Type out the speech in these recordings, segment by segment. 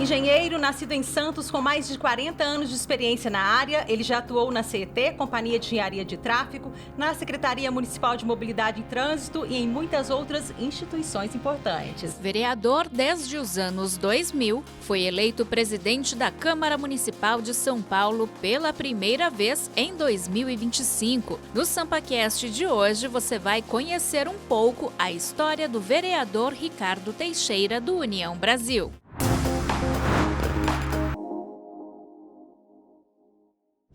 Engenheiro, nascido em Santos, com mais de 40 anos de experiência na área, ele já atuou na CET, Companhia de Engenharia de Tráfego, na Secretaria Municipal de Mobilidade e Trânsito e em muitas outras instituições importantes. Vereador desde os anos 2000, foi eleito presidente da Câmara Municipal de São Paulo pela primeira vez em 2025. No SampaCast de hoje, você vai conhecer um pouco a história do vereador Ricardo Teixeira, do União Brasil.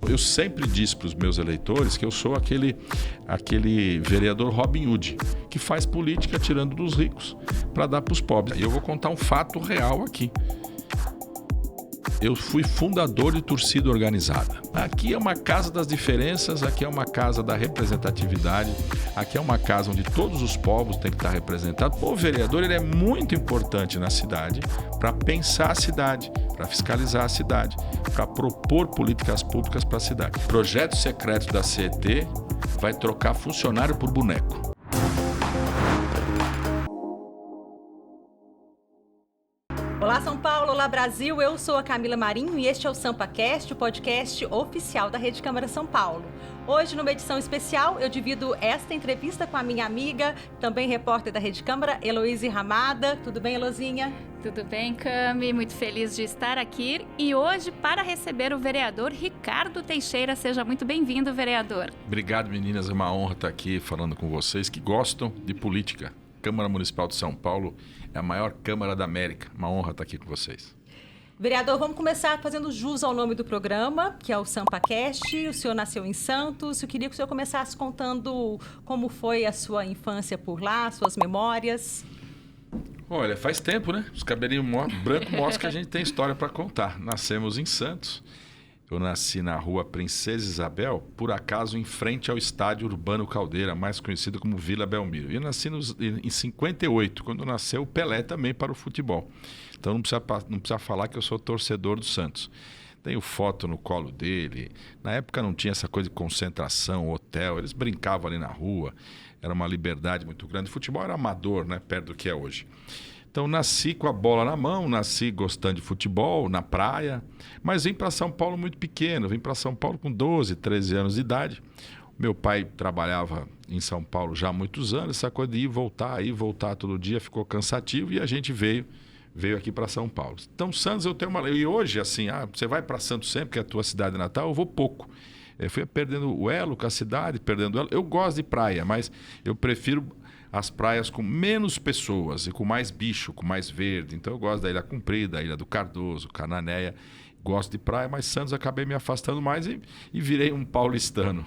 Eu sempre disse para os meus eleitores que eu sou aquele vereador Robin Hood, que faz política tirando dos ricos para dar para os pobres. E eu vou contar um fato real aqui. Eu fui fundador de torcida organizada. Aqui é uma casa das diferenças, aqui é uma casa da representatividade, aqui é uma casa onde todos os povos têm que estar representados. O vereador ele é muito importante na cidade para pensar a cidade, para fiscalizar a cidade, para propor políticas públicas para a cidade. O projeto secreto da CET vai trocar funcionário por boneco. Olá São Paulo, olá Brasil, eu sou a Camila Marinho e este é o SampaCast, o podcast oficial da Rede Câmara São Paulo. Hoje, numa edição especial, eu divido esta entrevista com a minha amiga, também repórter da Rede Câmara, Heloíse Ramada. Tudo bem, Helozinha? Tudo bem, Cami? Muito feliz de estar aqui e hoje para receber o vereador Ricardo Teixeira. Seja muito bem-vindo, vereador. Obrigado, meninas. É uma honra estar aqui falando com vocês que gostam de política. Câmara Municipal de São Paulo é a maior Câmara da América. Uma honra estar aqui com vocês. Vereador, vamos começar fazendo jus ao nome do programa, que é o SampaCast. O senhor nasceu em Santos. Eu queria que o senhor começasse contando como foi a sua infância por lá, suas memórias. Olha, faz tempo, né? Os cabelinhos brancos mostram que a gente tem história para contar. Nascemos em Santos. Eu nasci na rua Princesa Isabel, por acaso em frente ao estádio Urbano Caldeira, mais conhecido como Vila Belmiro. E eu nasci em 58, quando nasceu o Pelé também para o futebol. Então não precisa falar que eu sou torcedor do Santos. Tenho foto no colo dele. Na época não tinha essa coisa de concentração, hotel. Eles brincavam ali na rua. Era uma liberdade muito grande. O futebol era amador, né, perto do que é hoje. Então, nasci com a bola na mão, nasci gostando de futebol, na praia, mas vim para São Paulo muito pequeno, vim para São Paulo com 12, 13 anos de idade. Meu pai trabalhava em São Paulo já há muitos anos, essa coisa de ir e voltar todo dia ficou cansativo e a gente veio aqui para São Paulo. Então, Santos eu tenho uma... E hoje, assim, você vai para Santos sempre, que é a tua cidade natal, eu vou pouco. Eu fui perdendo o elo com a cidade, perdendo o elo. Eu gosto de praia, mas eu prefiro as praias com menos pessoas e com mais bicho, com mais verde. Então eu gosto da Ilha Comprida, Ilha do Cardoso, Cananéia. Gosto de praia, mas Santos acabei me afastando mais e virei um paulistano.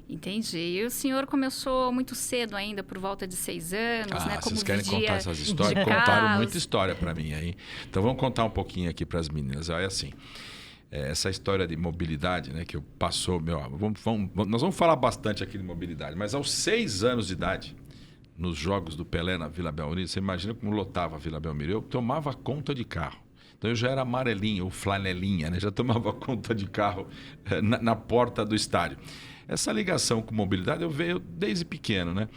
Entendi. E o senhor começou muito cedo ainda, por volta de 6 anos, né? Como vocês querem vigia contar essas histórias? Contaram muita história para mim aí. Então vamos contar um pouquinho aqui para as meninas. Olha assim, essa história de mobilidade, né, que eu passou... nós vamos falar bastante aqui de mobilidade, mas aos 6 anos de idade, nos jogos do Pelé na Vila Belmiro, você imagina como lotava a Vila Belmiro. Eu tomava conta de carro. Então eu já era amarelinho, ou flanelinha, né? Já tomava conta de carro na porta do estádio. Essa ligação com mobilidade eu veio desde pequeno, né?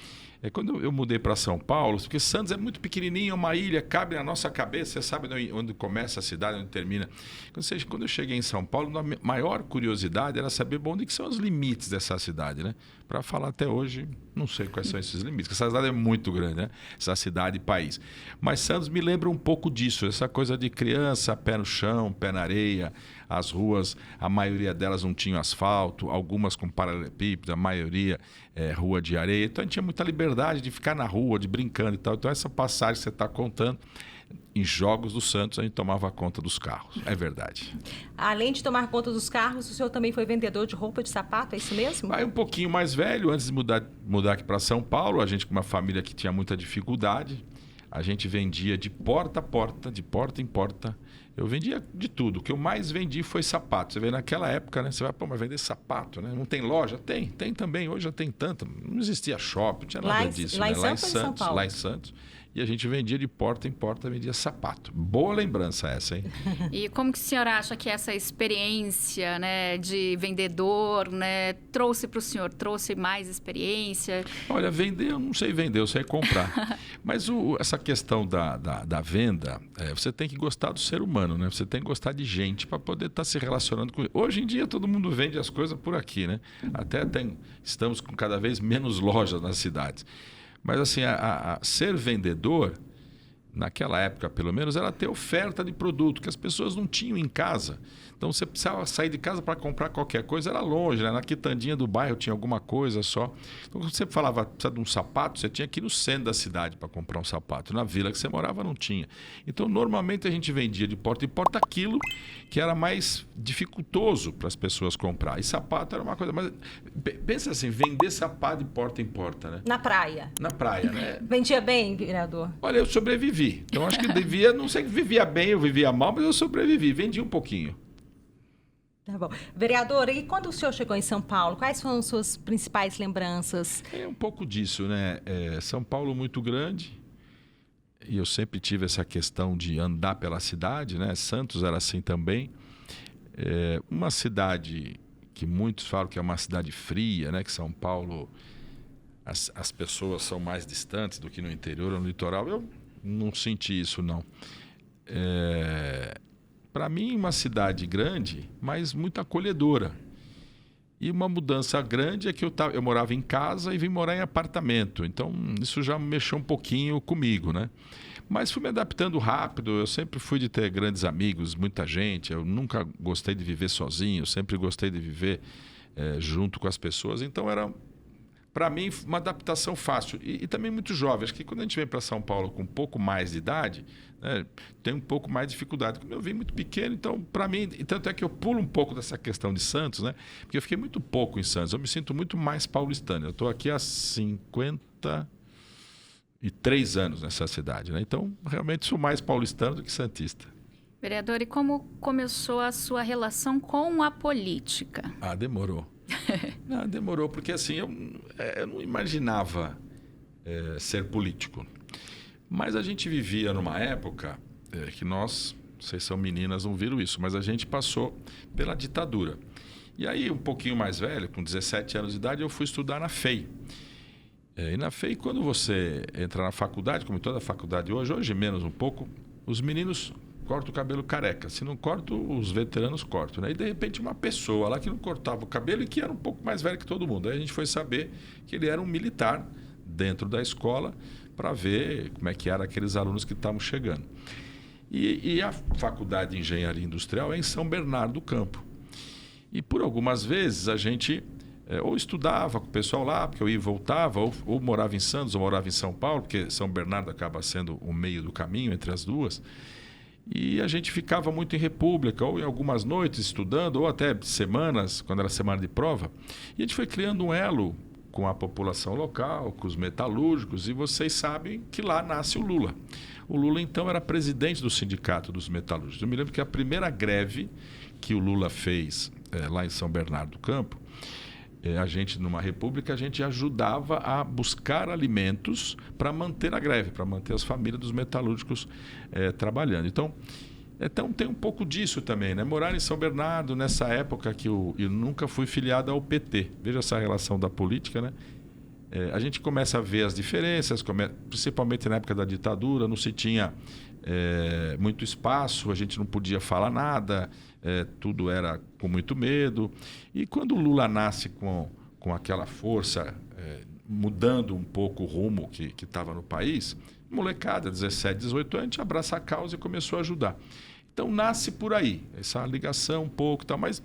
Quando eu mudei para São Paulo, porque Santos é muito pequenininho, é uma ilha, cabe na nossa cabeça, você sabe onde começa a cidade, onde termina. Quando eu cheguei em São Paulo, a maior curiosidade era saber onde que são os limites dessa cidade, né? Para falar até hoje, não sei quais são esses limites, porque essa cidade é muito grande, né? Essa cidade e país. Mas Santos me lembra um pouco disso, essa coisa de criança, pé no chão, pé na areia, as ruas, a maioria delas não tinham asfalto, algumas com paralelepípedo, a maioria rua de areia. Então a gente tinha muita liberdade de ficar na rua, de brincando e tal. Então essa passagem que você está contando, em jogos do Santos a gente tomava conta dos carros, é verdade. Além de tomar conta dos carros, o senhor também foi vendedor de roupa de sapato, é isso mesmo? Aí um pouquinho mais velho, antes de mudar aqui para São Paulo, a gente com uma família que tinha muita dificuldade, a gente vendia de porta a porta, de porta em porta. Eu vendia de tudo. O que eu mais vendi foi sapato. Você vê naquela época, né? Você vai, mas vender sapato, né? Não tem loja? Tem também. Hoje já tem tanto. Não existia shopping, não tinha nada disso. Lá né? em Santos ou em São Paulo? Lá em Santos. e a gente vendia de porta em porta, vendia sapato. Boa lembrança essa, hein? E como que o senhor acha que essa experiência, né, de vendedor, né, trouxe para o senhor? Trouxe mais experiência? Olha, vender, eu não sei vender, eu sei comprar. Mas essa questão da venda, você tem que gostar do ser humano, né? Você tem que gostar de gente para poder estar se relacionando com ele. Hoje em dia todo mundo vende as coisas por aqui, né? Até estamos com cada vez menos lojas nas cidades. Mas assim, ser vendedor, naquela época pelo menos, era ter oferta de produto que as pessoas não tinham em casa. Então você precisava sair de casa para comprar qualquer coisa, era longe, né? Na quitandinha do bairro tinha alguma coisa só. Então quando você falava precisa de um sapato, você tinha que ir no centro da cidade para comprar um sapato. Na vila que você morava não tinha. Então normalmente a gente vendia de porta em porta aquilo que era mais dificultoso para as pessoas comprar. E sapato era uma coisa mais... Pensa assim, vender sapato de porta em porta, né? Na praia. Na praia, né? Vendia bem, vereador? Olha, eu sobrevivi. Então acho que devia, não sei que vivia bem ou vivia mal, mas eu sobrevivi, vendi um pouquinho. Tá bom. Vereador, e quando o senhor chegou em São Paulo, quais foram as suas principais lembranças? É um pouco disso, né? São Paulo muito grande, e eu sempre tive essa questão de andar pela cidade, né? Santos era assim também. Uma cidade que muitos falam que é uma cidade fria, né? Que São Paulo, as pessoas são mais distantes do que no interior ou no litoral. Eu não senti isso, não. Para mim, uma cidade grande, mas muito acolhedora. E uma mudança grande é que eu morava em casa e vim morar em apartamento. Então, isso já mexeu um pouquinho comigo, né? Mas fui me adaptando rápido. Eu sempre fui de ter grandes amigos, muita gente. Eu nunca gostei de viver sozinho, sempre gostei de viver junto com as pessoas. Então, era, para mim, uma adaptação fácil. E também muito jovem. Acho que quando a gente vem para São Paulo com um pouco mais de idade, né, tem um pouco mais de dificuldade. Como eu vim muito pequeno, então, para mim... E tanto é que eu pulo um pouco dessa questão de Santos, né? Porque eu fiquei muito pouco em Santos. Eu me sinto muito mais paulistano. Eu estou aqui há 53 anos nessa cidade, né? Então, realmente sou mais paulistano do que santista. Vereador, e como começou a sua relação com a política? Demorou. Demorou, porque assim, eu não imaginava ser político. Mas a gente vivia numa época que vocês são meninas, não viram isso, mas a gente passou pela ditadura. E aí, um pouquinho mais velho, com 17 anos de idade, eu fui estudar na FEI. E na FEI, quando você entra na faculdade, como toda faculdade hoje menos um pouco, os meninos cortam o cabelo careca. Se não cortam, os veteranos cortam, né? E de repente uma pessoa lá que não cortava o cabelo e que era um pouco mais velho que todo mundo. Aí a gente foi saber que ele era um militar dentro da escola para ver como é que eram aqueles alunos que estavam chegando. E a faculdade de Engenharia Industrial é em São Bernardo do Campo. E por algumas vezes a gente ou estudava com o pessoal lá, porque eu ia e voltava, ou morava em Santos ou morava em São Paulo, porque São Bernardo acaba sendo o meio do caminho entre as duas. E a gente ficava muito em República, ou em algumas noites estudando, ou até semanas, quando era semana de prova. E a gente foi criando um elo com a população local, com os metalúrgicos, e vocês sabem que lá nasce o Lula. O Lula, então, era presidente do Sindicato dos Metalúrgicos. Eu me lembro que a primeira greve que o Lula fez lá em São Bernardo do Campo, a gente, numa república, a gente ajudava a buscar alimentos para manter a greve, para manter as famílias dos metalúrgicos trabalhando. Então, tem um pouco disso também, né? Morar em São Bernardo, nessa época que eu nunca fui filiado ao PT. Veja essa relação da política, né? A gente começa a ver as diferenças, principalmente na época da ditadura, não se tinha muito espaço, a gente não podia falar nada, tudo era com muito medo. E quando o Lula nasce com aquela força, mudando um pouco o rumo que estava no país, molecada, 17, 18 anos, a gente abraça a causa e começou a ajudar. Então nasce por aí, essa ligação um pouco e tal, mas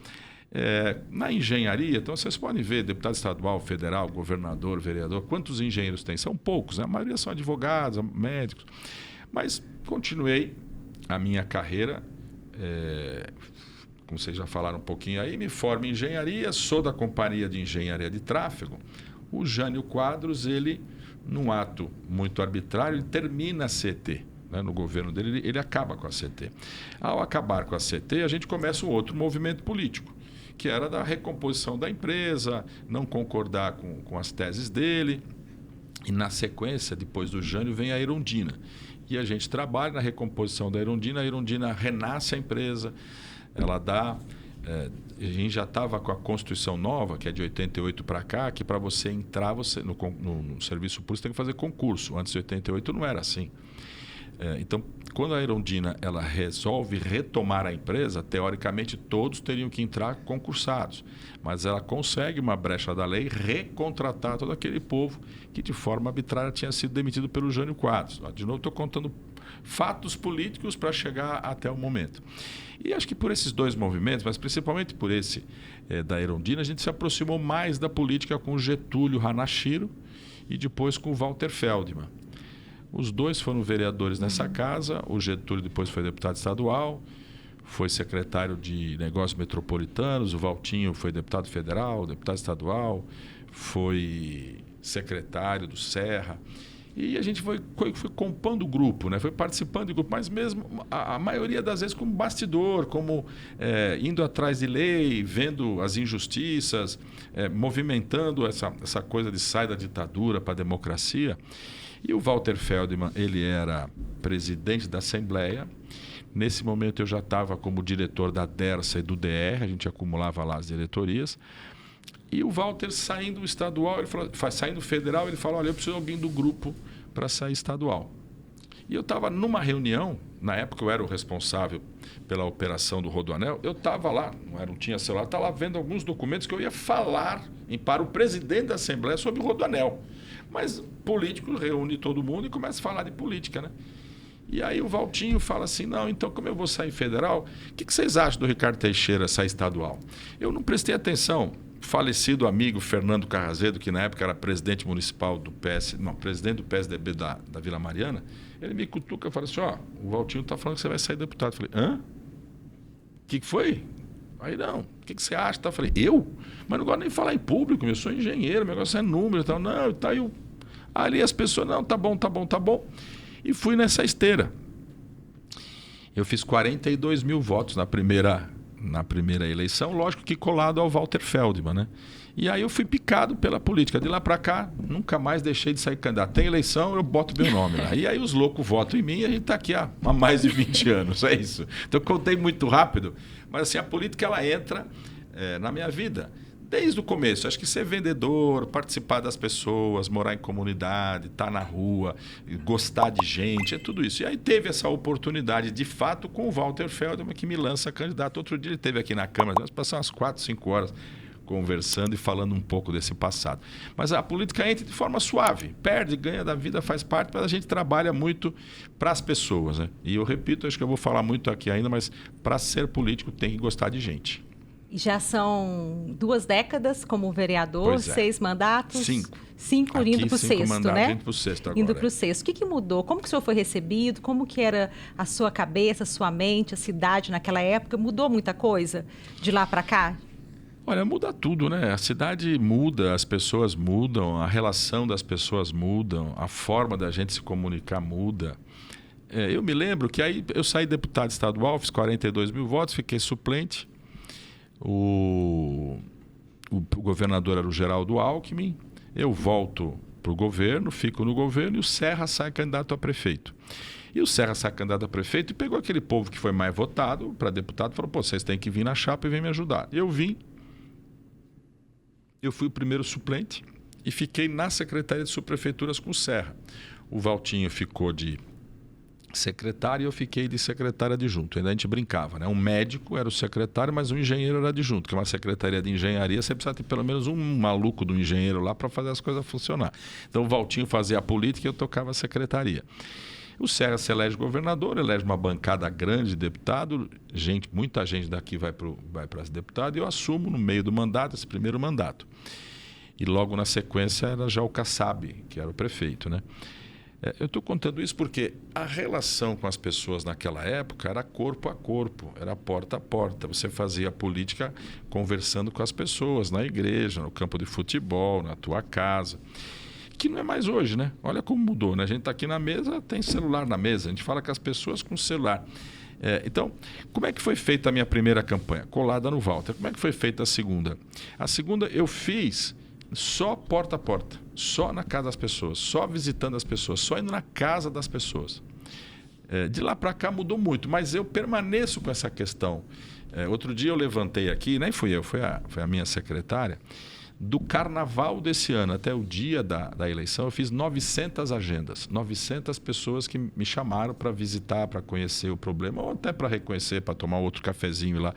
na engenharia, então vocês podem ver, deputado estadual, federal, governador, vereador, quantos engenheiros tem? São poucos, né? A maioria são advogados, médicos, mas continuei a minha carreira, como vocês já falaram um pouquinho aí, me formo em engenharia, sou da companhia de engenharia de tráfego. O Jânio Quadros, ele, num ato muito arbitrário, ele termina a CT. No governo dele, ele acaba com a CT. Ao acabar com a CT, a gente começa um outro movimento político, que era da recomposição da empresa, não concordar com as teses dele. E na sequência, depois do Jânio, vem a Erundina. E a gente trabalha na recomposição da Erundina. A Erundina renasce a empresa, ela dá... a gente já estava com a Constituição nova, que é de 88 para cá, que para você entrar no serviço público você tem que fazer concurso. Antes de 88 não era assim. Então, quando a Erundina ela resolve retomar a empresa, teoricamente todos teriam que entrar concursados. Mas ela consegue, uma brecha da lei, recontratar todo aquele povo que de forma arbitrária tinha sido demitido pelo Jânio Quadros. De novo, estou contando fatos políticos para chegar até o momento. E acho que por esses dois movimentos, mas principalmente por esse da Erundina, a gente se aproximou mais da política com o Getúlio Hanashiro e depois com o Walter Feldman. Os dois foram vereadores nessa casa. O Getúlio depois foi deputado estadual, foi secretário de Negócios Metropolitanos. O Valtinho foi deputado federal, deputado estadual, foi secretário do Serra. E a gente foi compondo o grupo, né? Foi participando do grupo, mas mesmo a maioria das vezes como bastidor, como indo atrás de lei, vendo as injustiças, movimentando essa coisa de sair da ditadura para a democracia. E o Walter Feldman, ele era presidente da Assembleia. Nesse momento eu já estava como diretor da DERSA e do DR, a gente acumulava lá as diretorias. E o Walter saindo estadual, ele falou, saindo federal, ele falou, olha, eu preciso de alguém do grupo para sair estadual. E eu estava numa reunião, na época eu era o responsável pela operação do Rodoanel, eu estava lá, não tinha celular, estava lá vendo alguns documentos que eu ia falar para o presidente da Assembleia sobre o Rodoanel. Mas político reúne todo mundo e começa a falar de política, né? E aí o Valtinho fala assim, não, então como eu vou sair federal, o que vocês acham do Ricardo Teixeira sair estadual? Eu não prestei atenção. Falecido amigo Fernando Carrazedo, que na época era presidente municipal do presidente do PSDB da Vila Mariana, ele me cutuca e fala assim, o Valtinho está falando que você vai sair deputado. Eu falei, hã? O que foi? Aí não, o que você acha? Eu falei, eu? Mas não gosto nem de falar em público, eu sou engenheiro, meu negócio é número e tal. Não, tá aí. Ali as pessoas, não, tá bom. E fui nessa esteira. Eu fiz 42 mil votos na primeira eleição, lógico que colado ao Walter Feldman, né? E aí eu fui picado pela política. De lá para cá, nunca mais deixei de sair candidato. Tem eleição, eu boto meu nome lá. E aí os loucos votam em mim e a gente está aqui há mais de 20 anos, é isso. Então eu contei muito rápido, mas assim, a política ela entra na minha vida desde o começo. Acho que ser vendedor, participar das pessoas, morar em comunidade, estar na rua, gostar de gente, é tudo isso. E aí teve essa oportunidade, de fato, com o Walter Feldman, que me lança candidato. Outro dia ele esteve aqui na Câmara, nós passamos umas 4, 5 horas conversando e falando um pouco desse passado. Mas a política entra de forma suave, perde, ganha da vida, faz parte, mas a gente trabalha muito para as pessoas, né? E eu repito, acho que eu vou falar muito aqui ainda, mas para ser político tem que gostar de gente. Já são 2 décadas como vereador, 6 mandatos. 5 indo para o 6º, né? Indo para o 6º agora. Indo para o 6º. O que mudou? Como que o senhor foi recebido? Como que era a sua cabeça, a sua mente, a cidade naquela época? Mudou muita coisa de lá para cá? Olha, muda tudo, né? A cidade muda, as pessoas mudam, a relação das pessoas mudam, a forma da gente se comunicar muda. Eu me lembro que aí eu saí deputado estadual, fiz 42 mil votos, fiquei suplente. O governador era o Geraldo Alckmin, eu volto para o governo, fico no governo e o Serra sai candidato a prefeito. E o Serra sai candidato a prefeito e pegou aquele povo que foi mais votado para deputado e falou, vocês têm que vir na chapa e vem me ajudar. Eu vim, eu fui o primeiro suplente e fiquei na Secretaria de Subprefeituras com o Serra. O Valtinho ficou de secretário e eu fiquei de secretário adjunto. Ainda a gente brincava, né? Um médico era o secretário, mas um engenheiro era adjunto, que é uma secretaria de engenharia, você precisa ter pelo menos um maluco do engenheiro lá para fazer as coisas funcionar. Então o Valtinho fazia a política e eu tocava a secretaria. O Serra se elege governador, elege uma bancada grande de deputado, muita gente daqui vai para ser deputado, e eu assumo no meio do mandato, esse primeiro mandato. E logo na sequência era já o Kassab, que era o prefeito, né? Eu estou contando isso porque a relação com as pessoas naquela época era corpo a corpo, era porta a porta. Você fazia política conversando com as pessoas, na igreja, no campo de futebol, na tua casa. Que não é mais hoje, né? Olha como mudou, né? A gente está aqui na mesa, tem celular na mesa, a gente fala com as pessoas com celular. Então, como é que foi feita a minha primeira campanha? Colada no Walter. Como é que foi feita a segunda? A segunda eu fiz só porta a porta, só na casa das pessoas, só visitando as pessoas, só indo na casa das pessoas. De lá para cá mudou muito, mas eu permaneço com essa questão. Outro dia eu levantei aqui, nem fui eu, foi a minha secretária, do carnaval desse ano até o dia da eleição, eu fiz 900 agendas, 900 pessoas que me chamaram para visitar, para conhecer o problema, ou até para reconhecer, para tomar outro cafezinho lá.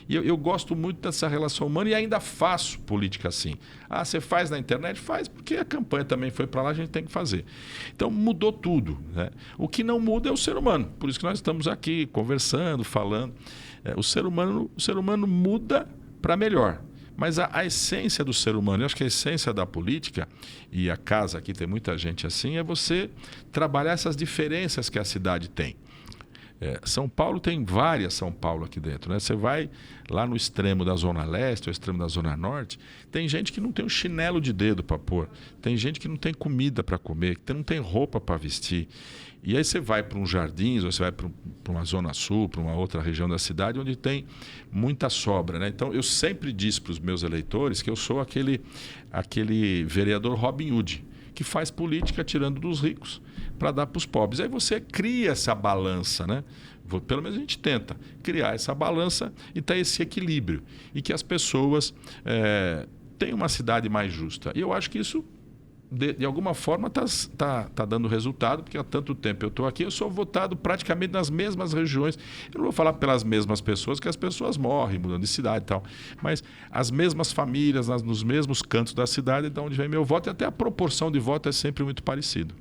E eu gosto muito dessa relação humana e ainda faço política assim. Você faz na internet? Faz, porque a campanha também foi para lá, a gente tem que fazer. Então mudou tudo, né? O que não muda é o ser humano, por isso que nós estamos aqui conversando, falando. O ser humano muda para melhor. Mas a essência do ser humano, eu acho que a essência da política, e a casa aqui tem muita gente assim, é você trabalhar essas diferenças que a cidade tem. São Paulo tem várias São Paulo aqui dentro, né? Você vai lá no extremo da Zona Leste, ou extremo da Zona Norte, tem gente que não tem um chinelo de dedo para pôr, tem gente que não tem comida para comer, que não tem roupa para vestir. E aí você vai para um Jardins, ou você vai para uma Zona Sul, para uma outra região da cidade, onde tem muita sobra, né? Então, eu sempre disse para os meus eleitores que eu sou aquele vereador Robin Hood, que faz política tirando dos ricos para dar para os pobres. Aí você cria essa balança, né? Pelo menos a gente tenta criar essa balança e ter esse equilíbrio. E que as pessoas tenham uma cidade mais justa. E eu acho que isso, de alguma forma, tá dando resultado, porque há tanto tempo eu estou aqui, eu sou votado praticamente nas mesmas regiões. Eu não vou falar pelas mesmas pessoas, que as pessoas morrem, mudando de cidade e tal, mas as mesmas famílias, nos mesmos cantos da cidade, de onde vem meu voto, e até a proporção de voto é sempre muito parecido.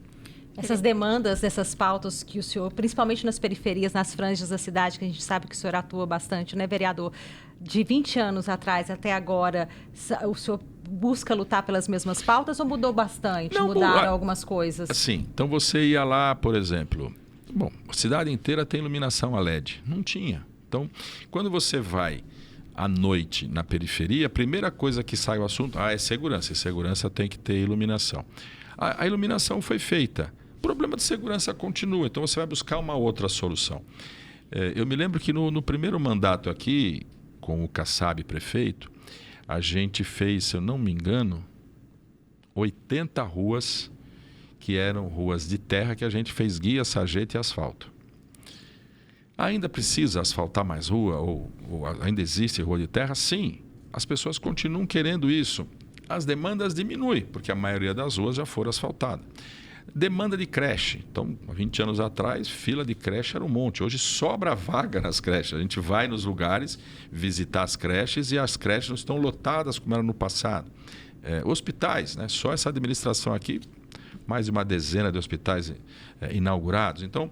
Essas demandas, essas pautas que o senhor, principalmente nas periferias, nas franjas da cidade, que a gente sabe que o senhor atua bastante, né, vereador? De 20 anos atrás até agora, o senhor busca lutar pelas mesmas pautas ou mudou bastante? Mudaram algumas coisas? Sim. Então você ia lá, por exemplo... Bom, a cidade inteira tem iluminação a LED. Não tinha. Então, quando você vai à noite na periferia, a primeira coisa que sai o assunto é segurança. E segurança tem que ter iluminação. A iluminação foi feita. O problema de segurança continua, então você vai buscar uma outra solução. Eu me lembro que no primeiro mandato aqui, com o Kassab prefeito, a gente fez, se eu não me engano, 80 ruas que eram ruas de terra, que a gente fez guia, sarjeta e asfalto. Ainda precisa asfaltar mais rua? Ou ainda existe rua de terra? Sim, as pessoas continuam querendo isso. As demandas diminuem, porque a maioria das ruas já foram asfaltadas. Demanda de creche. Então, há 20 anos atrás, fila de creche era um monte. Hoje sobra vaga nas creches. A gente vai nos lugares visitar as creches e as creches não estão lotadas como era no passado. Hospitais, né? Só essa administração aqui, mais de uma dezena de hospitais inaugurados. Então,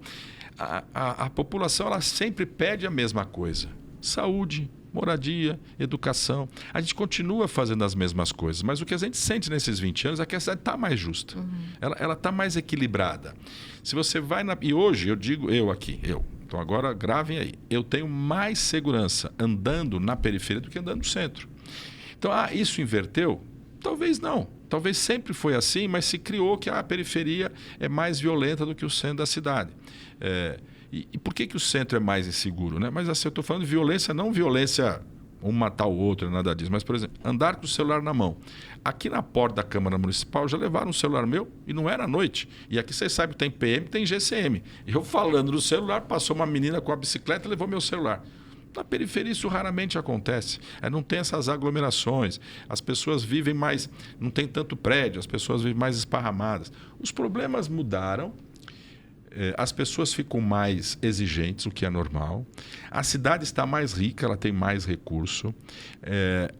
a população ela sempre pede a mesma coisa. Saúde, moradia, educação. A gente continua fazendo as mesmas coisas, mas o que a gente sente nesses 20 anos é que a cidade está mais justa. Ela está mais equilibrada. Se você vai e hoje, eu digo, então agora gravem aí, eu tenho mais segurança andando na periferia do que andando no centro. Então, isso inverteu? Talvez não. Talvez sempre foi assim, mas se criou que a periferia é mais violenta do que o centro da cidade. E por que o centro é mais inseguro, né? Mas assim, eu estou falando de violência, não violência um matar o outro, nada disso. Mas, por exemplo, andar com o celular na mão. Aqui na porta da Câmara Municipal já levaram um celular meu e não era à noite. E aqui vocês sabem que tem PM, tem GCM. E eu falando do celular, passou uma menina com a bicicleta e levou meu celular. Na periferia isso raramente acontece. Não tem essas aglomerações. As pessoas vivem mais... Não tem tanto prédio, as pessoas vivem mais esparramadas. Os problemas mudaram. As pessoas ficam mais exigentes, o que é normal. A cidade está mais rica, ela tem mais recurso.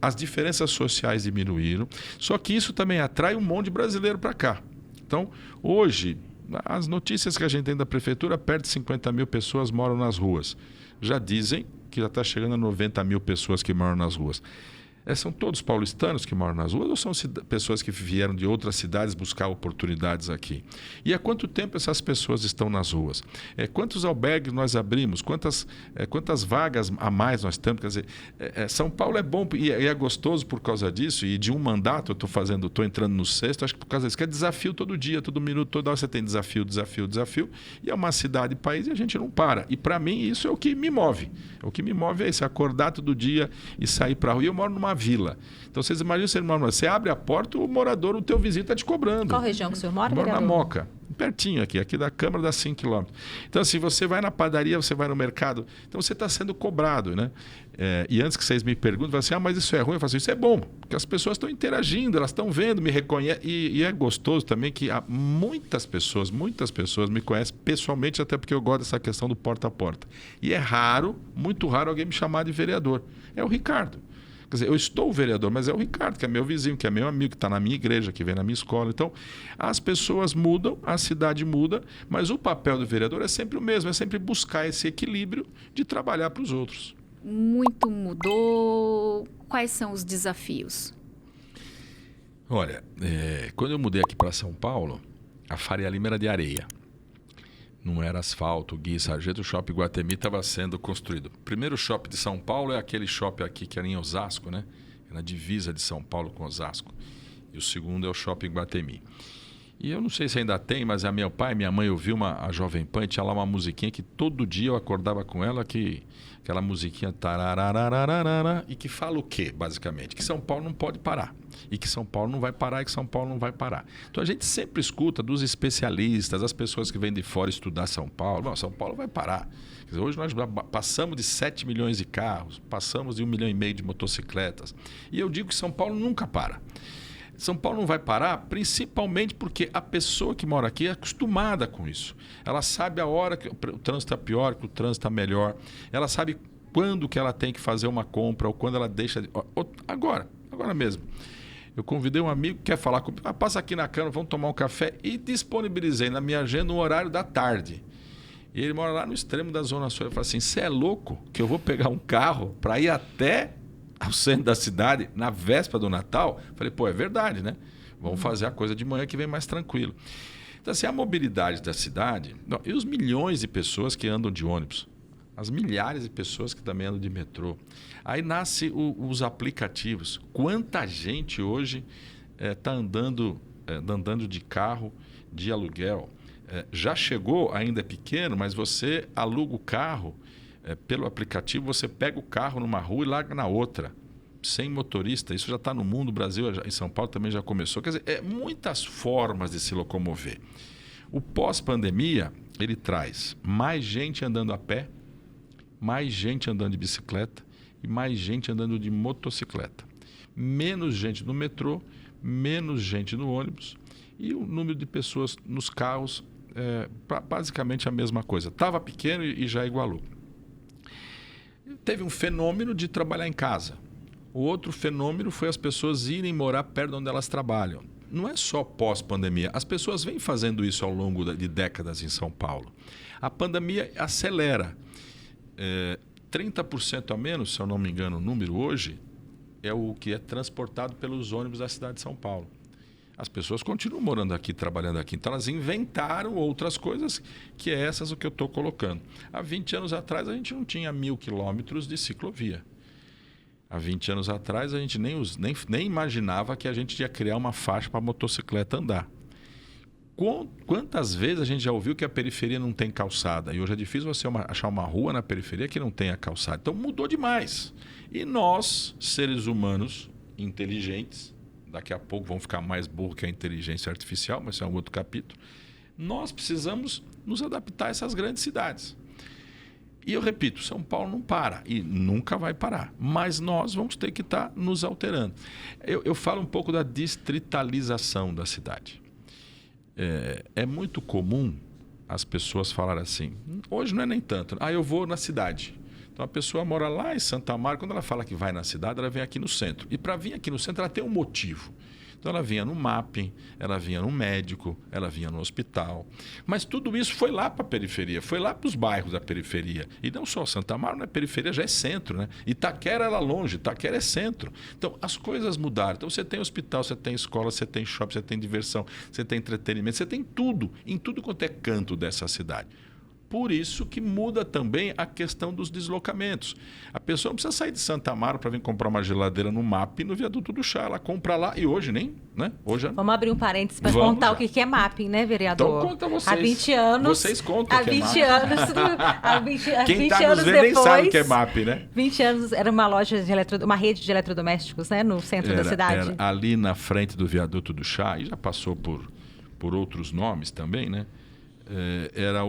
As diferenças sociais diminuíram. Só que isso também atrai um monte de brasileiro para cá. Então, hoje, as notícias que a gente tem da prefeitura, perto de 50 mil pessoas moram nas ruas. Já dizem que já está chegando a 90 mil pessoas que moram nas ruas. São todos paulistanos que moram nas ruas ou são pessoas que vieram de outras cidades buscar oportunidades aqui? E há quanto tempo essas pessoas estão nas ruas? Quantos albergues nós abrimos? Quantas vagas a mais nós temos? Quer dizer, São Paulo é bom e é gostoso por causa disso, e de um mandato eu estou entrando no sexto, acho que por causa disso, que é desafio todo dia, todo minuto, toda hora você tem desafio, e é uma cidade, país, e a gente não para. E para mim isso é o que me move. O que me move é isso, acordar todo dia e sair para a rua. E eu moro numa uma vila. Então, vocês imaginam, você abre a porta, o morador, o teu vizinho está te cobrando. Qual região que o senhor mora, Moro vereador? na Moca, pertinho aqui da Câmara dá 5 quilômetros. Então, assim, você vai na padaria, você vai no mercado, então você está sendo cobrado, né? E antes que vocês me perguntem, assim, mas isso é ruim? Eu falo assim, isso é bom, porque as pessoas estão interagindo, elas estão vendo, me reconhecem. E é gostoso também que há muitas pessoas me conhecem pessoalmente, até porque eu gosto dessa questão do porta a porta. E é raro, muito raro, alguém me chamar de vereador. É o Ricardo. Quer dizer, eu estou vereador, mas é o Ricardo, que é meu vizinho, que é meu amigo, que está na minha igreja, que vem na minha escola. Então, as pessoas mudam, a cidade muda, mas o papel do vereador é sempre o mesmo, é sempre buscar esse equilíbrio de trabalhar para os outros. Muito mudou. Quais são os desafios? Olha, quando eu mudei aqui para São Paulo, a Faria Lima era de areia. Não era asfalto, Gui, Sargento, o Shopping Guatemi estava sendo construído. O primeiro shopping de São Paulo é aquele shopping aqui que era em Osasco, né? Na divisa de São Paulo com Osasco. E o segundo é o Shopping Guatemi. E eu não sei se ainda tem, mas meu pai e minha mãe ouviu a Jovem Pan, tinha lá uma musiquinha que todo dia eu acordava com ela, aquela musiquinha tarararararara, e que fala o quê, basicamente? Que São Paulo não pode parar. E que São Paulo não vai parar, e que São Paulo não vai parar. Então a gente sempre escuta dos especialistas, as pessoas que vêm de fora estudar São Paulo. Bom, São Paulo vai parar. Quer dizer, hoje nós passamos de 7 milhões de carros, passamos de 1,5 milhão de motocicletas. E eu digo que São Paulo nunca para. São Paulo não vai parar, principalmente porque a pessoa que mora aqui é acostumada com isso. Ela sabe a hora que o trânsito está pior, que o trânsito está melhor. Ela sabe quando que ela tem que fazer uma compra ou quando ela deixa... Agora mesmo. Eu convidei um amigo que quer falar comigo. Passa aqui na Câmara, vamos tomar um café. E disponibilizei na minha agenda um horário da tarde. E ele mora lá no extremo da Zona Sul. Eu falei assim, você é louco que eu vou pegar um carro para ir até ao centro da cidade na véspera do Natal? Falei, pô, é verdade, né? Vamos fazer a coisa de manhã que vem mais tranquilo. Então, assim, a mobilidade da cidade... E os milhões de pessoas que andam de ônibus? As milhares de pessoas que também andam de metrô. Aí nascem os aplicativos. Quanta gente hoje está andando de carro, de aluguel. Já chegou, ainda é pequeno, mas você aluga o carro pelo aplicativo, você pega o carro numa rua e larga na outra, sem motorista. Isso já está no mundo, o Brasil, em São Paulo também já começou. Quer dizer, muitas formas de se locomover. O pós-pandemia, ele traz mais gente andando a pé, mais gente andando de bicicleta e mais gente andando de motocicleta. Menos gente no metrô, menos gente no ônibus e o número de pessoas nos carros basicamente a mesma coisa. Estava pequeno e já igualou. Teve um fenômeno de trabalhar em casa. O outro fenômeno foi as pessoas irem morar perto de onde elas trabalham. Não é só pós-pandemia. As pessoas vêm fazendo isso ao longo de décadas em São Paulo. A pandemia acelera. 30% a menos, se eu não me engano, o número hoje, é o que é transportado pelos ônibus da cidade de São Paulo. As pessoas continuam morando aqui, trabalhando aqui. Então, elas inventaram outras coisas, que é essas o que eu estou colocando. Há 20 anos atrás, a gente não tinha 1.000 quilômetros de ciclovia. Há 20 anos atrás, a gente nem imaginava que a gente ia criar uma faixa para a motocicleta andar. Quantas vezes a gente já ouviu que a periferia não tem calçada? E hoje é difícil você achar uma rua na periferia que não tenha calçada. Então mudou demais. E nós, seres humanos inteligentes, daqui a pouco vão ficar mais burros que a inteligência artificial, mas isso é um outro capítulo, nós precisamos nos adaptar a essas grandes cidades. E eu repito, São Paulo não para e nunca vai parar, mas nós vamos ter que estar nos alterando. Eu falo um pouco da distritalização da cidade. É muito comum as pessoas falarem assim, hoje não é nem tanto, eu vou na cidade. Então a pessoa mora lá em Santa Marta, quando ela fala que vai na cidade, ela vem aqui no centro. E para vir aqui no centro, ela tem um motivo. Então ela vinha no mapping, ela vinha no médico, ela vinha no hospital. Mas tudo isso foi lá para a periferia, foi lá para os bairros da periferia. E não só, Santa Marta não é periferia, já é centro, né? Itaquera era longe, Itaquera é centro. Então as coisas mudaram. Então você tem hospital, você tem escola, você tem shopping, você tem diversão, você tem entretenimento, você tem tudo, em tudo quanto é canto dessa cidade. por isso que muda também a questão dos deslocamentos. A pessoa não precisa sair de Santa Amaro para vir comprar uma geladeira no MAP e no Viaduto do Chá. Ela compra lá e hoje nem, né? Hoje Vamos abrir um parênteses para contar o que é mapping, né, vereador? Então conta vocês. Há 20 anos... Vocês contam há 20 anos... Há 20 Quem está nos vendo nem sabe o que é MAP, né? 20 anos era uma loja uma rede de eletrodomésticos, né? No centro da cidade. Era ali na frente do Viaduto do Chá, e já passou por outros nomes também, né? Era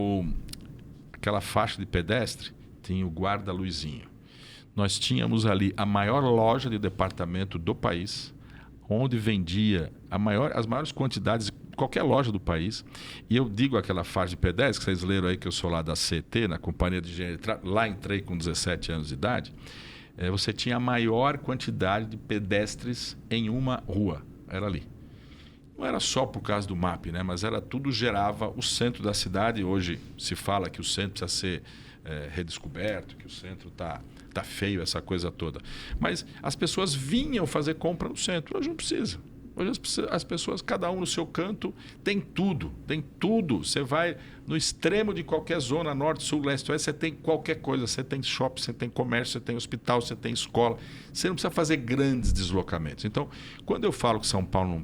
aquela faixa de pedestre, tinha o guarda Luizinho. Nós tínhamos ali a maior loja de departamento do país, onde vendia as maiores quantidades de qualquer loja do país. E eu digo aquela faixa de pedestre, que vocês leram aí que eu sou lá da CT, na Companhia de Engenharia, lá entrei com 17 anos de idade. Você tinha a maior quantidade de pedestres em uma rua, era ali. Não era só por causa do MAP, né? Mas tudo gerava o centro da cidade. Hoje se fala que o centro precisa ser redescoberto, que o centro está feio, essa coisa toda. Mas as pessoas vinham fazer compra no centro. Hoje não precisa. Hoje as pessoas, cada um no seu canto, tem tudo. Você vai no extremo de qualquer zona, norte, sul, leste, oeste, você tem qualquer coisa. Você tem shopping, você tem comércio, você tem hospital, você tem escola. Você não precisa fazer grandes deslocamentos. Então, quando eu falo que São Paulo não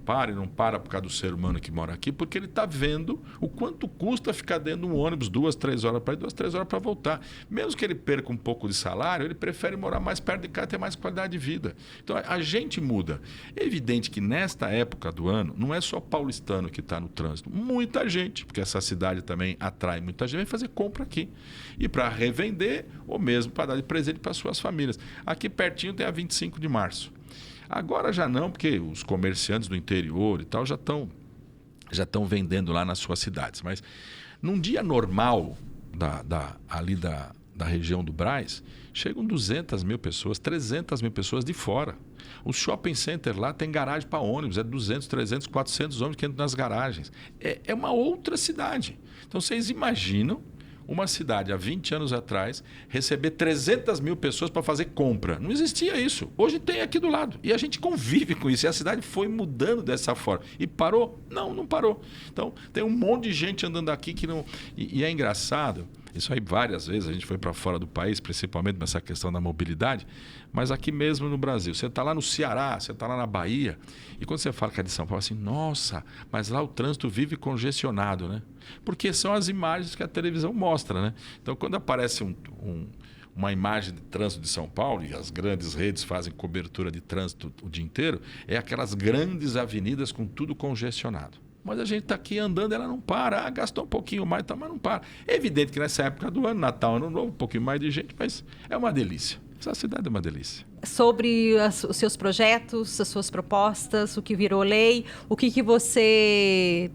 para por causa do ser humano que mora aqui, porque ele está vendo o quanto custa ficar dentro de um ônibus 2, 3 horas para ir, 2, 3 horas para voltar. Mesmo que ele perca um pouco de salário, ele prefere morar mais perto de casa e ter mais qualidade de vida. Então, a gente muda. É evidente que nesta época do ano, não é só paulistano que está no trânsito. Muita gente, porque essa cidade também atrai muita gente, vem fazer compra aqui. E para revender, ou mesmo para dar de presente para suas famílias. Aqui pertinho tem a 25 de março. Agora já não, porque os comerciantes do interior e tal já estão vendendo lá nas suas cidades. Mas num dia normal ali da região do Brás, chegam 200 mil pessoas, 300 mil pessoas de fora. O shopping center lá tem garagem para ônibus, 200, 300, 400 ônibus que entram nas garagens. É uma outra cidade. Então vocês imaginam uma cidade há 20 anos atrás receber 300 mil pessoas para fazer compra. Não existia isso. Hoje tem aqui do lado. E a gente convive com isso. E a cidade foi mudando dessa forma. E parou? Não parou. Então tem um monte de gente andando aqui que não... E é engraçado. Isso aí várias vezes a gente foi para fora do país, principalmente nessa questão da mobilidade, mas aqui mesmo no Brasil. Você está lá no Ceará, você está lá na Bahia, e quando você fala que é de São Paulo, assim, nossa, mas lá o trânsito vive congestionado, né? Porque são as imagens que a televisão mostra, né? Então, quando aparece uma imagem de trânsito de São Paulo, e as grandes redes fazem cobertura de trânsito o dia inteiro, é aquelas grandes avenidas com tudo congestionado. Mas a gente está aqui andando, ela não para. Gastou um pouquinho mais, mas não para. É evidente que nessa época do ano, Natal, Ano Novo, um pouquinho mais de gente, mas é uma delícia. Essa cidade é uma delícia. Sobre os seus projetos, as suas propostas, o que virou lei, o que você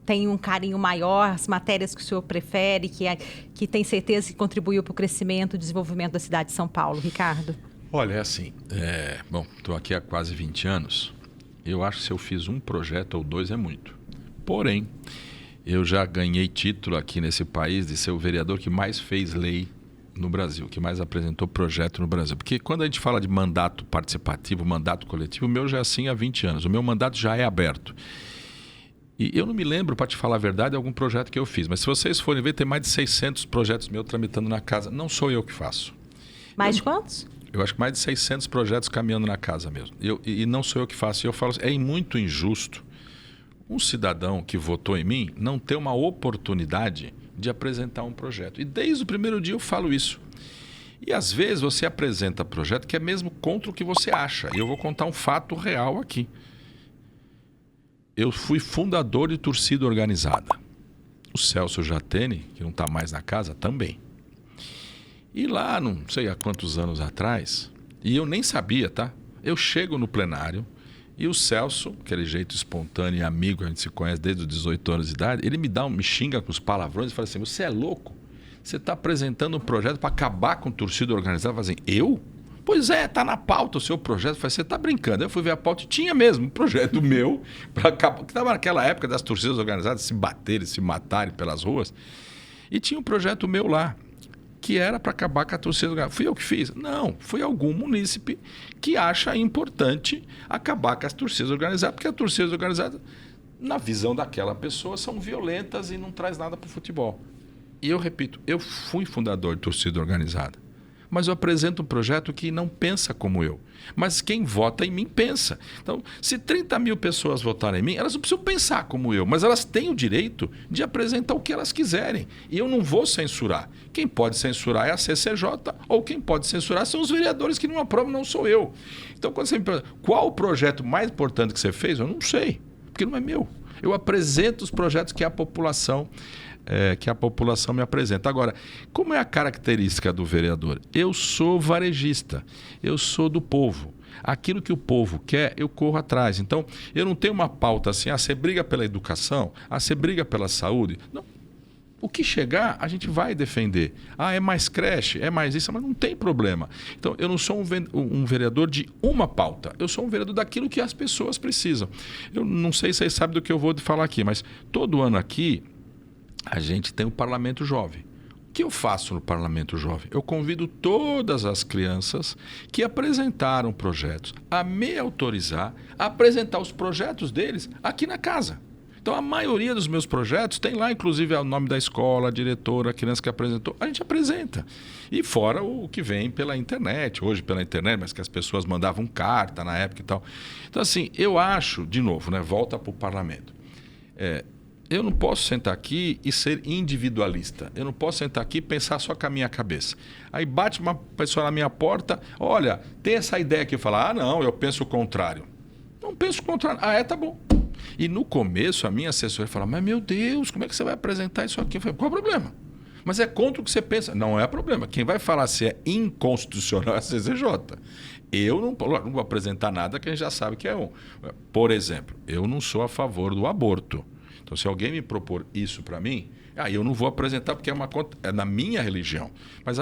tem um carinho maior, as matérias que o senhor prefere, que tem certeza que contribuiu para o crescimento e desenvolvimento da cidade de São Paulo, Ricardo? Olha, é assim, estou aqui há quase 20 anos. Eu acho que se eu fiz um projeto ou dois é muito. Porém, eu já ganhei título aqui nesse país de ser o vereador que mais fez lei no Brasil, que mais apresentou projeto no Brasil. Porque quando a gente fala de mandato participativo, mandato coletivo, o meu já é assim há 20 anos. O meu mandato já é aberto. E eu não me lembro, para te falar a verdade, de algum projeto que eu fiz. Mas se vocês forem ver, tem mais de 600 projetos meus tramitando na casa. Não sou eu que faço. Mais de quantos? Eu acho que mais de 600 projetos caminhando na casa mesmo. E não sou eu que faço. E eu falo, é muito injusto um cidadão que votou em mim não ter uma oportunidade de apresentar um projeto. E desde o primeiro dia eu falo isso. E às vezes você apresenta projeto que é mesmo contra o que você acha. E eu vou contar um fato real aqui. Eu fui fundador de torcida organizada. O Celso Jatene, que não está mais na casa, também. E lá, não sei há quantos anos atrás, e eu nem sabia, tá? Eu chego no plenário e o Celso, aquele jeito espontâneo e amigo, a gente se conhece desde os 18 anos de idade, ele me xinga com os palavrões e fala assim, você é louco? Você está apresentando um projeto para acabar com torcida organizada? Eu falo assim, eu? Pois é, está na pauta o seu projeto. Eu falei, você está brincando. Eu fui ver a pauta e tinha mesmo um projeto meu, para acabar, que estava naquela época das torcidas organizadas se baterem, se matarem pelas ruas. E tinha um projeto meu lá, que era para acabar com a torcida organizada. Fui eu que fiz? Não, foi algum munícipe que acha importante acabar com as torcidas organizadas, porque as torcidas organizadas, na visão daquela pessoa, são violentas e não traz nada para o futebol. E eu repito, eu fui fundador de torcida organizada. Mas eu apresento um projeto que não pensa como eu. Mas quem vota em mim pensa. Então, se 30 mil pessoas votarem em mim, elas não precisam pensar como eu, mas elas têm o direito de apresentar o que elas quiserem. E eu não vou censurar. Quem pode censurar é a CCJ, ou quem pode censurar são os vereadores que não aprovam, não sou eu. Então, quando você me pergunta qual o projeto mais importante que você fez, eu não sei, porque não é meu. Eu apresento os projetos que a população me apresenta. Agora, como é a característica do vereador? Eu sou varejista, eu sou do povo. Aquilo que o povo quer, eu corro atrás. Então, eu não tenho uma pauta assim, você briga pela educação, você briga pela saúde. Não. O que chegar, a gente vai defender. É mais creche, é mais isso, mas não tem problema. Então, eu não sou um vereador de uma pauta. Eu sou um vereador daquilo que as pessoas precisam. Eu não sei se vocês sabem do que eu vou falar aqui, mas todo ano aqui, a gente tem o Parlamento Jovem. O que eu faço no Parlamento Jovem? Eu convido todas as crianças que apresentaram projetos a me autorizar a apresentar os projetos deles aqui na casa. Então, a maioria dos meus projetos tem lá, inclusive, o nome da escola, a diretora, a criança que apresentou. A gente apresenta. E fora o que vem pela internet, hoje pela internet, mas que as pessoas mandavam carta na época e tal. Então, assim, eu acho, de novo, volta para o parlamento. Eu não posso sentar aqui e ser individualista. Eu não posso sentar aqui e pensar só com a minha cabeça. Aí bate uma pessoa na minha porta, olha, tem essa ideia aqui. Eu falo, não, eu penso o contrário. Não penso o contrário. Tá bom. E no começo, a minha assessora fala, mas meu Deus, como é que você vai apresentar isso aqui? Eu falei, qual é o problema? Mas é contra o que você pensa. Não é problema. Quem vai falar se é inconstitucional é a CCJ. Eu não vou apresentar nada que a gente já sabe que é um. Por exemplo, eu não sou a favor do aborto. Então, se alguém me propor isso para mim, aí eu não vou apresentar porque é na minha religião. Mas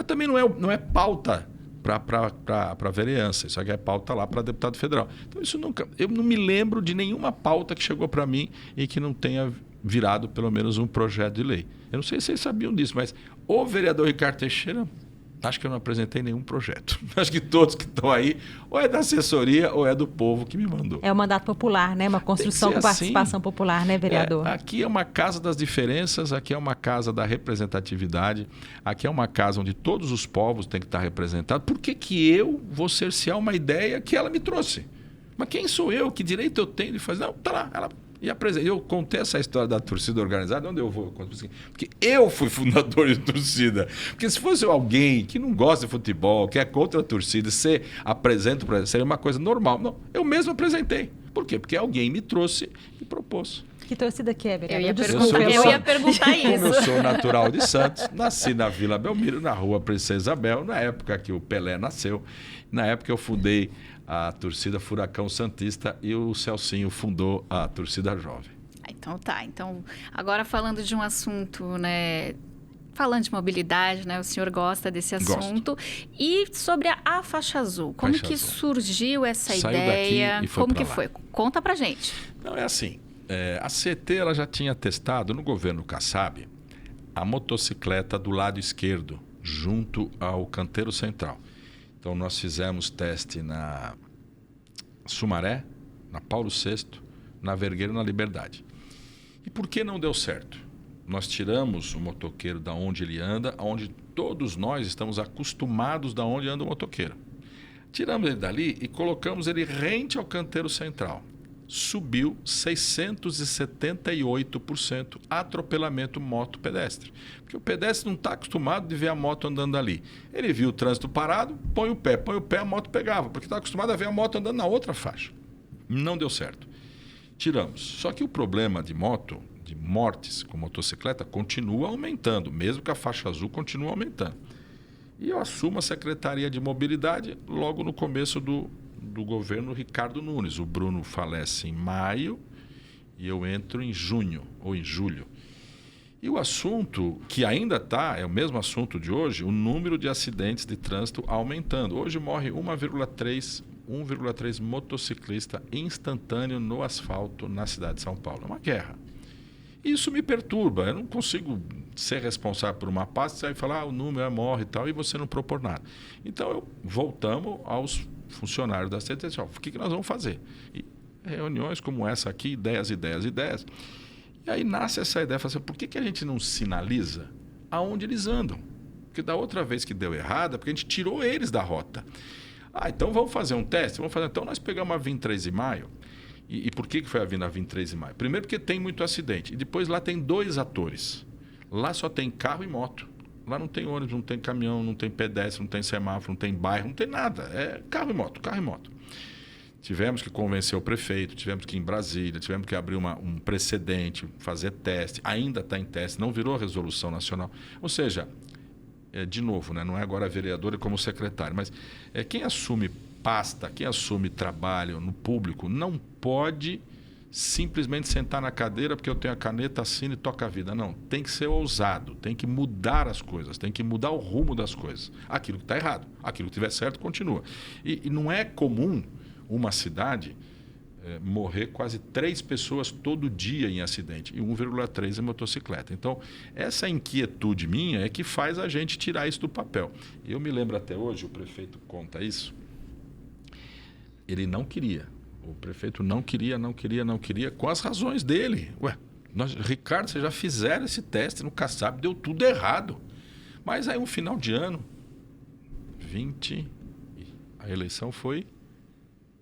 também não é pauta para vereança. Isso aqui é pauta lá para deputado federal. Então, eu não me lembro de nenhuma pauta que chegou para mim e que não tenha virado pelo menos um projeto de lei. Eu não sei se vocês sabiam disso, mas o vereador Ricardo Teixeira, acho que eu não apresentei nenhum projeto. Acho que todos que estão aí, ou é da assessoria ou é do povo que me mandou. É o mandato popular, né? Uma construção com participação popular, né, vereador? Aqui é uma casa das diferenças, aqui é uma casa da representatividade, aqui é uma casa onde todos os povos têm que estar representados. Por que eu vou cercear uma ideia que ela me trouxe? Mas quem sou eu? Que direito eu tenho de fazer? Não, tá lá, ela... Eu contei essa história da torcida organizada, onde eu vou? Porque eu fui fundador de torcida. Porque se fosse alguém que não gosta de futebol, que é contra a torcida, você apresenta, seria uma coisa normal. Não, eu mesmo apresentei. Por quê? Porque alguém me trouxe e propôs. Que torcida que é, vereador? Eu ia perguntar isso. Como eu sou natural de Santos, nasci na Vila Belmiro, na rua Princesa Isabel, na época que o Pelé nasceu. Na época eu fundei a torcida Furacão Santista e o Celcinho fundou a torcida jovem. Então tá. Então, agora falando de um assunto, né? Falando de mobilidade, né? O senhor gosta desse assunto. Gosto. E sobre a faixa azul, como que surgiu essa ideia? Daqui e foi como que lá. foi? Conta pra gente. Não, é assim. A CT ela já tinha testado no governo Kassab a motocicleta do lado esquerdo, junto ao canteiro central. Então, nós fizemos teste na Sumaré, na Paulo VI, na Vergueiro e na Liberdade. E por que não deu certo? Nós tiramos o motoqueiro da onde ele anda, onde todos nós estamos acostumados da onde anda o motoqueiro. Tiramos ele dali e colocamos ele rente ao canteiro central. Subiu 678% atropelamento moto-pedestre. Porque o pedestre não está acostumado de ver a moto andando ali. Ele viu o trânsito parado, põe o pé, a moto pegava, porque está acostumado a ver a moto andando na outra faixa. Não deu certo. Tiramos. Só que o problema de mortes com motocicleta, continua aumentando, mesmo que a faixa azul continue aumentando. E eu assumo a Secretaria de Mobilidade logo no começo do governo Ricardo Nunes. O Bruno falece em maio e eu entro em junho ou em julho. E o assunto, que ainda é o mesmo assunto de hoje, o número de acidentes de trânsito aumentando. Hoje morre 1,3 motociclista instantâneo no asfalto na cidade de São Paulo. É uma guerra. Isso me perturba. Eu não consigo ser responsável por uma pasta e falar o número morre e tal, e você não propor nada. Então, voltamos aos funcionários da CT. O que nós vamos fazer? E reuniões como essa aqui, ideias. E aí nasce essa ideia, fala assim, por que a gente não sinaliza aonde eles andam? Porque da outra vez que deu errado, é porque a gente tirou eles da rota. Então vamos fazer um teste? Então nós pegamos a 23 de maio. E por que foi a 23 de maio? Primeiro porque tem muito acidente. E depois lá tem 2 atores. Lá só tem carro e moto. Lá não tem ônibus, não tem caminhão, não tem pedestre, não tem semáforo, não tem bairro, não tem nada. É carro e moto, carro e moto. Tivemos que convencer o prefeito, tivemos que ir em Brasília, tivemos que abrir um precedente, fazer teste. Ainda está em teste, não virou resolução nacional. Ou seja, de novo, né, não é agora a vereadora como secretário, mas quem assume pasta, quem assume trabalho no público, não pode simplesmente sentar na cadeira porque eu tenho a caneta, assino e toca a vida. Não, tem que ser ousado, tem que mudar as coisas, tem que mudar o rumo das coisas. Aquilo que está errado, aquilo que estiver certo, continua. E não é comum uma cidade morrer quase 3 pessoas todo dia em acidente e 1,3 em motocicleta. Então, essa inquietude minha é que faz a gente tirar isso do papel. Eu me lembro até hoje, o prefeito conta isso, ele não queria. O prefeito não queria, com as razões dele. Ricardo, vocês já fizeram esse teste no Kassab, deu tudo errado. Mas aí, um final de ano, a eleição foi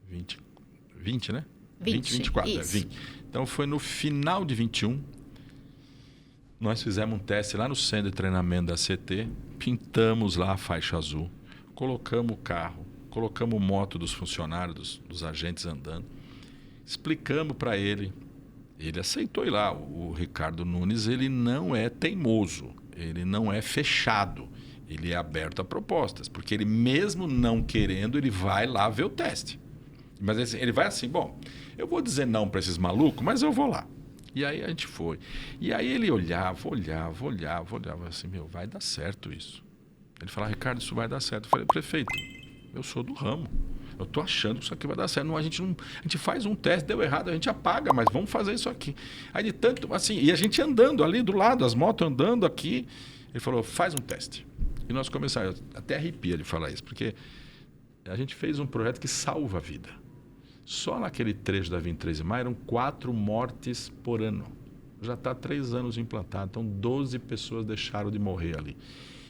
20, né? 24. Isso. 20. Então, foi no final de 21, nós fizemos um teste lá no centro de treinamento da CT, pintamos lá a faixa azul, colocamos o carro, colocamos moto dos funcionários, dos agentes andando, explicamos para ele, ele aceitou ir lá. O Ricardo Nunes, ele não é teimoso, ele não é fechado, ele é aberto a propostas, porque ele mesmo não querendo, ele vai lá ver o teste. Mas ele vai assim, bom, eu vou dizer não para esses malucos, mas eu vou lá. E aí a gente foi. E aí ele olhava assim, vai dar certo isso. Ele falava, Ricardo, isso vai dar certo. Eu falei, prefeito, eu sou do ramo. Eu estou achando que isso aqui vai dar certo. Não, a gente faz um teste, deu errado, a gente apaga, mas vamos fazer isso aqui. Aí de tanto, assim, e a gente andando ali do lado, as motos andando aqui. Ele falou, faz um teste. E nós começamos, até arrepia de falar isso, porque a gente fez um projeto que salva a vida. Só naquele trecho da 23 de maio eram 4 mortes por ano. Já está há 3 anos implantado, então 12 pessoas deixaram de morrer ali.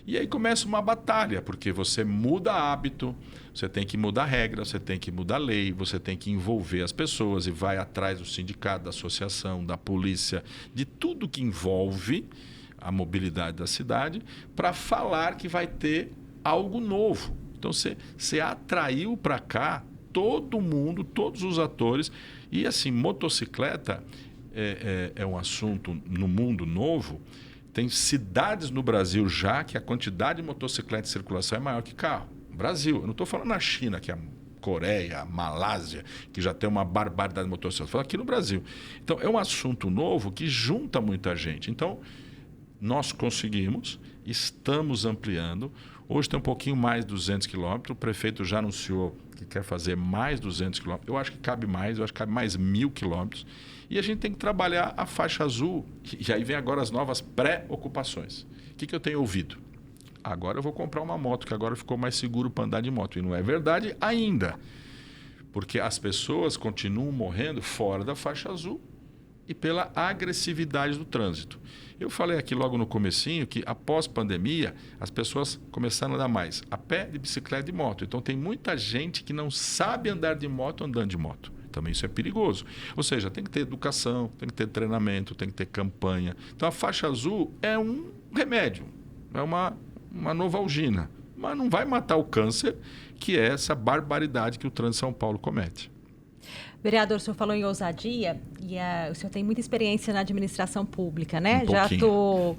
E aí começa uma batalha, porque você muda hábito, você tem que mudar regra, você tem que mudar lei, você tem que envolver as pessoas e vai atrás do sindicato, da associação, da polícia, de tudo que envolve a mobilidade da cidade, para falar que vai ter algo novo. Então você atraiu para cá todo mundo, todos os atores. E assim, motocicleta é um assunto no mundo novo. Tem cidades no Brasil já que a quantidade de motocicleta em circulação é maior que carro. Brasil, eu não estou falando na China, que é a Coreia, a Malásia, que já tem uma barbaridade de motocicleta. Estou falando aqui no Brasil. Então, é um assunto novo que junta muita gente. Então, nós conseguimos, estamos ampliando. Hoje tem um pouquinho mais de 200 quilômetros. O prefeito já anunciou que quer fazer mais 200 quilômetros. Eu acho que cabe mais, eu acho que cabe mais 1.000 quilômetros. E a gente tem que trabalhar a faixa azul. E aí vem agora as novas pré-ocupações. O que eu tenho ouvido? Agora eu vou comprar uma moto, que agora ficou mais seguro para andar de moto. E não é verdade ainda. Porque as pessoas continuam morrendo fora da faixa azul e pela agressividade do trânsito. Eu falei aqui logo no comecinho que após pandemia as pessoas começaram a andar mais a pé, de bicicleta e de moto. Então tem muita gente que não sabe andar de moto andando de moto. Também isso é perigoso. Ou seja, tem que ter educação, tem que ter treinamento, tem que ter campanha. Então a faixa azul é um remédio, é uma Novalgina, mas não vai matar o câncer, que é essa barbaridade que o trânsito de São Paulo comete. Vereador, o senhor falou em ousadia e o senhor tem muita experiência na administração pública, né? Já estou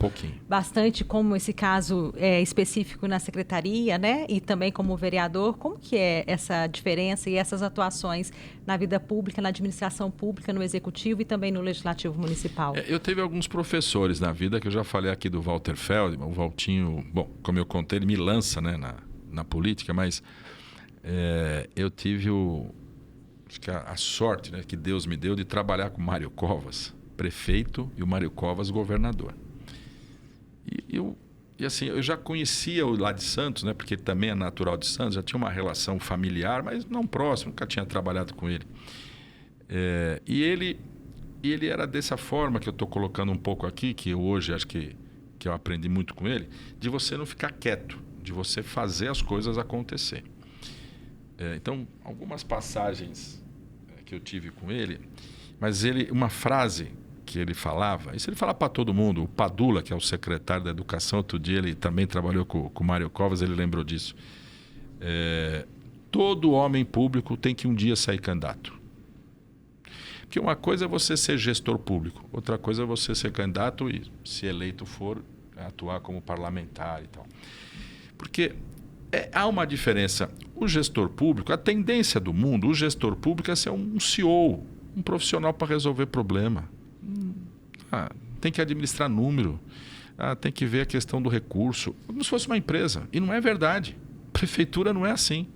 bastante como esse caso específico na secretaria, né? E também como vereador. Como que é essa diferença e essas atuações na vida pública, na administração pública, no executivo e também no legislativo municipal? Eu tive alguns professores na vida, que eu já falei aqui do Walter Feldman. O Valtinho, bom, como eu contei, ele me lança, né, na política, mas eu tive acho que a sorte, né, que Deus me deu de trabalhar com o Mário Covas, prefeito, e o Mário Covas, governador. E assim, eu já conhecia o lá de Santos, né, porque ele também é natural de Santos, já tinha uma relação familiar, mas não próxima, nunca tinha trabalhado com ele. E ele E ele era dessa forma que eu estou colocando um pouco aqui, que hoje acho que eu aprendi muito com ele, de você não ficar quieto, de você fazer as coisas acontecer. Então, algumas passagens que eu tive com ele, mas uma frase que ele falava, isso ele fala para todo mundo, o Padula, que é o secretário da Educação, outro dia ele também trabalhou com o Mário Covas, ele lembrou disso. Todo homem público tem que um dia sair candidato. Porque uma coisa é você ser gestor público, outra coisa é você ser candidato e, se eleito for, atuar como parlamentar e tal. Porque há uma diferença. O gestor público, a tendência do mundo, o gestor público é ser um CEO, um profissional para resolver problema. Tem que administrar número, tem que ver a questão do recurso, como se fosse uma empresa. E não é verdade. Prefeitura não é assim.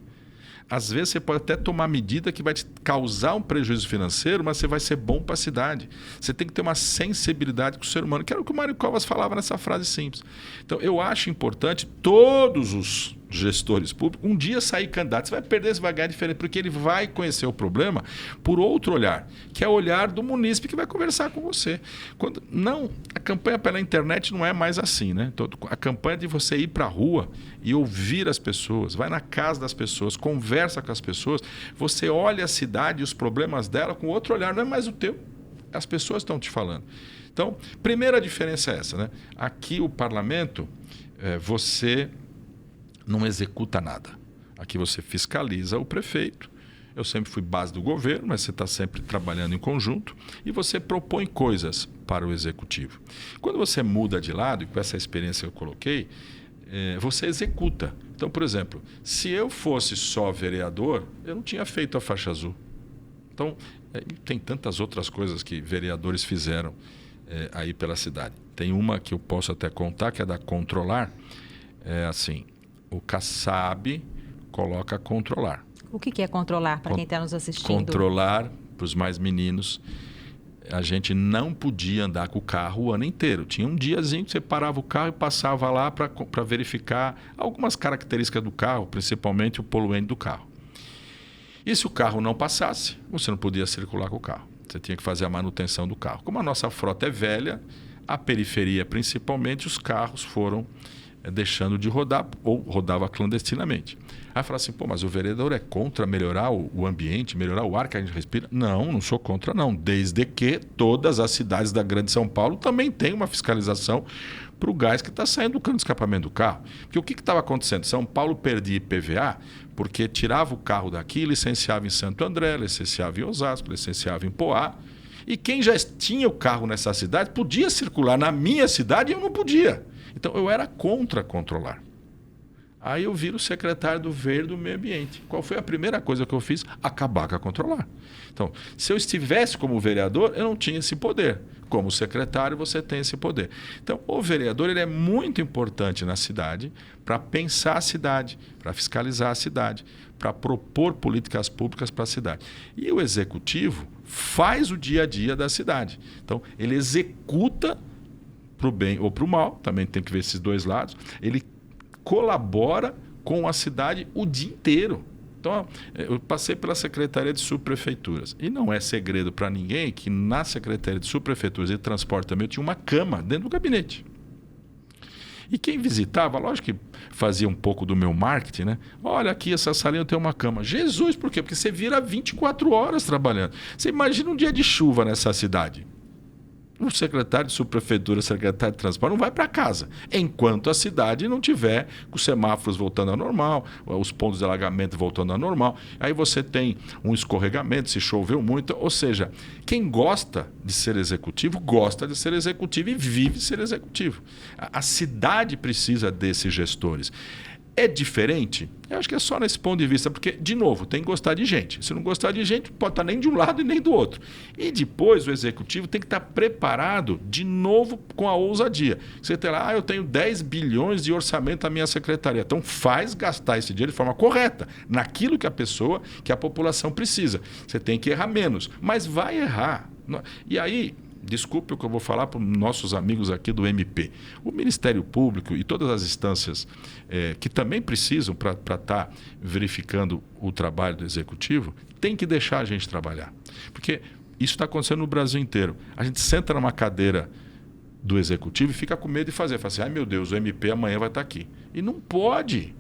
Às vezes você pode até tomar medida que vai te causar um prejuízo financeiro, mas você vai ser bom para a cidade. Você tem que ter uma sensibilidade com o ser humano, que era o que o Mário Covas falava nessa frase simples. Então, eu acho importante todos os gestores públicos um dia sair candidato. Você vai perder, você vai ganhar diferente, porque ele vai conhecer o problema por outro olhar, que é o olhar do munícipe que vai conversar com você. A campanha pela internet não é mais assim, né? A campanha de você ir para a rua e ouvir as pessoas, vai na casa das pessoas, conversa com as pessoas, você olha a cidade e os problemas dela com outro olhar, não é mais o teu. As pessoas estão te falando. Então, primeira diferença é essa, né? Aqui o parlamento, você não executa nada. Aqui você fiscaliza o prefeito. Eu sempre fui base do governo, mas você está sempre trabalhando em conjunto e você propõe coisas para o executivo. Quando você muda de lado, e com essa experiência que eu coloquei, você executa. Então, por exemplo, se eu fosse só vereador, eu não tinha feito a faixa azul. Então, tem tantas outras coisas que vereadores fizeram aí pela cidade. Tem uma que eu posso até contar, que é da Controlar. Assim, o Kassab coloca Controlar. O que é controlar, para quem está nos assistindo? Controlar, para os mais meninos, a gente não podia andar com o carro o ano inteiro. Tinha um diazinho que você parava o carro e passava lá para verificar algumas características do carro, principalmente o poluente do carro. E se o carro não passasse, você não podia circular com o carro. Você tinha que fazer a manutenção do carro. Como a nossa frota é velha, a periferia principalmente, os carros foram deixando de rodar ou rodava clandestinamente. Aí fala assim, mas o vereador é contra melhorar o ambiente, melhorar o ar que a gente respira? Não sou contra não, desde que todas as cidades da Grande São Paulo também tenham uma fiscalização para o gás que está saindo do cano de escapamento do carro. Porque o que estava acontecendo? São Paulo perdia IPVA porque tirava o carro daqui, licenciava em Santo André, licenciava em Osasco, licenciava em Poá, e quem já tinha o carro nessa cidade podia circular na minha cidade e eu não podia. Então, eu era contra controlar. Aí eu viro secretário do Verde do Meio Ambiente. Qual foi a primeira coisa que eu fiz? Acabar com a controlar. Então, se eu estivesse como vereador, eu não tinha esse poder. Como secretário, você tem esse poder. Então, o vereador ele é muito importante na cidade para pensar a cidade, para fiscalizar a cidade, para propor políticas públicas para a cidade. E o executivo faz o dia a dia da cidade. Então, ele executa para o bem ou para o mal, também tem que ver esses dois lados, ele colabora com a cidade o dia inteiro. Então, eu passei pela Secretaria de Subprefeituras e não é segredo para ninguém que na Secretaria de Subprefeituras e de Transporte também eu tinha uma cama dentro do gabinete. E quem visitava, lógico que fazia um pouco do meu marketing, né? Olha aqui, essa salinha tem uma cama. Jesus, por quê? Porque você vira 24 horas trabalhando. Você imagina um dia de chuva nessa cidade. O secretário de subprefeitura, secretário de transporte, não vai para casa, enquanto a cidade não tiver os semáforos voltando ao normal, os pontos de alagamento voltando ao normal. Aí você tem um escorregamento, se choveu muito. Ou seja, quem gosta de ser executivo, gosta de ser executivo e vive ser executivo. A cidade precisa desses gestores. É diferente? Eu acho que é só nesse ponto de vista, porque, de novo, tem que gostar de gente. Se não gostar de gente, pode estar nem de um lado e nem do outro. E depois o executivo tem que estar preparado, de novo, com a ousadia. Você tem lá, eu tenho 10 bilhões de orçamento na minha secretaria. Então faz gastar esse dinheiro de forma correta, naquilo que a população precisa. Você tem que errar menos, mas vai errar. E aí, desculpe o que eu vou falar para os nossos amigos aqui do MP. O Ministério Público e todas as instâncias que também precisam para estar verificando o trabalho do Executivo, tem que deixar a gente trabalhar. Porque Isso está acontecendo no Brasil inteiro. A gente senta numa cadeira do executivo e fica com medo de fazer. Fala assim, ai meu Deus, o MP amanhã vai estar aqui. E não pode,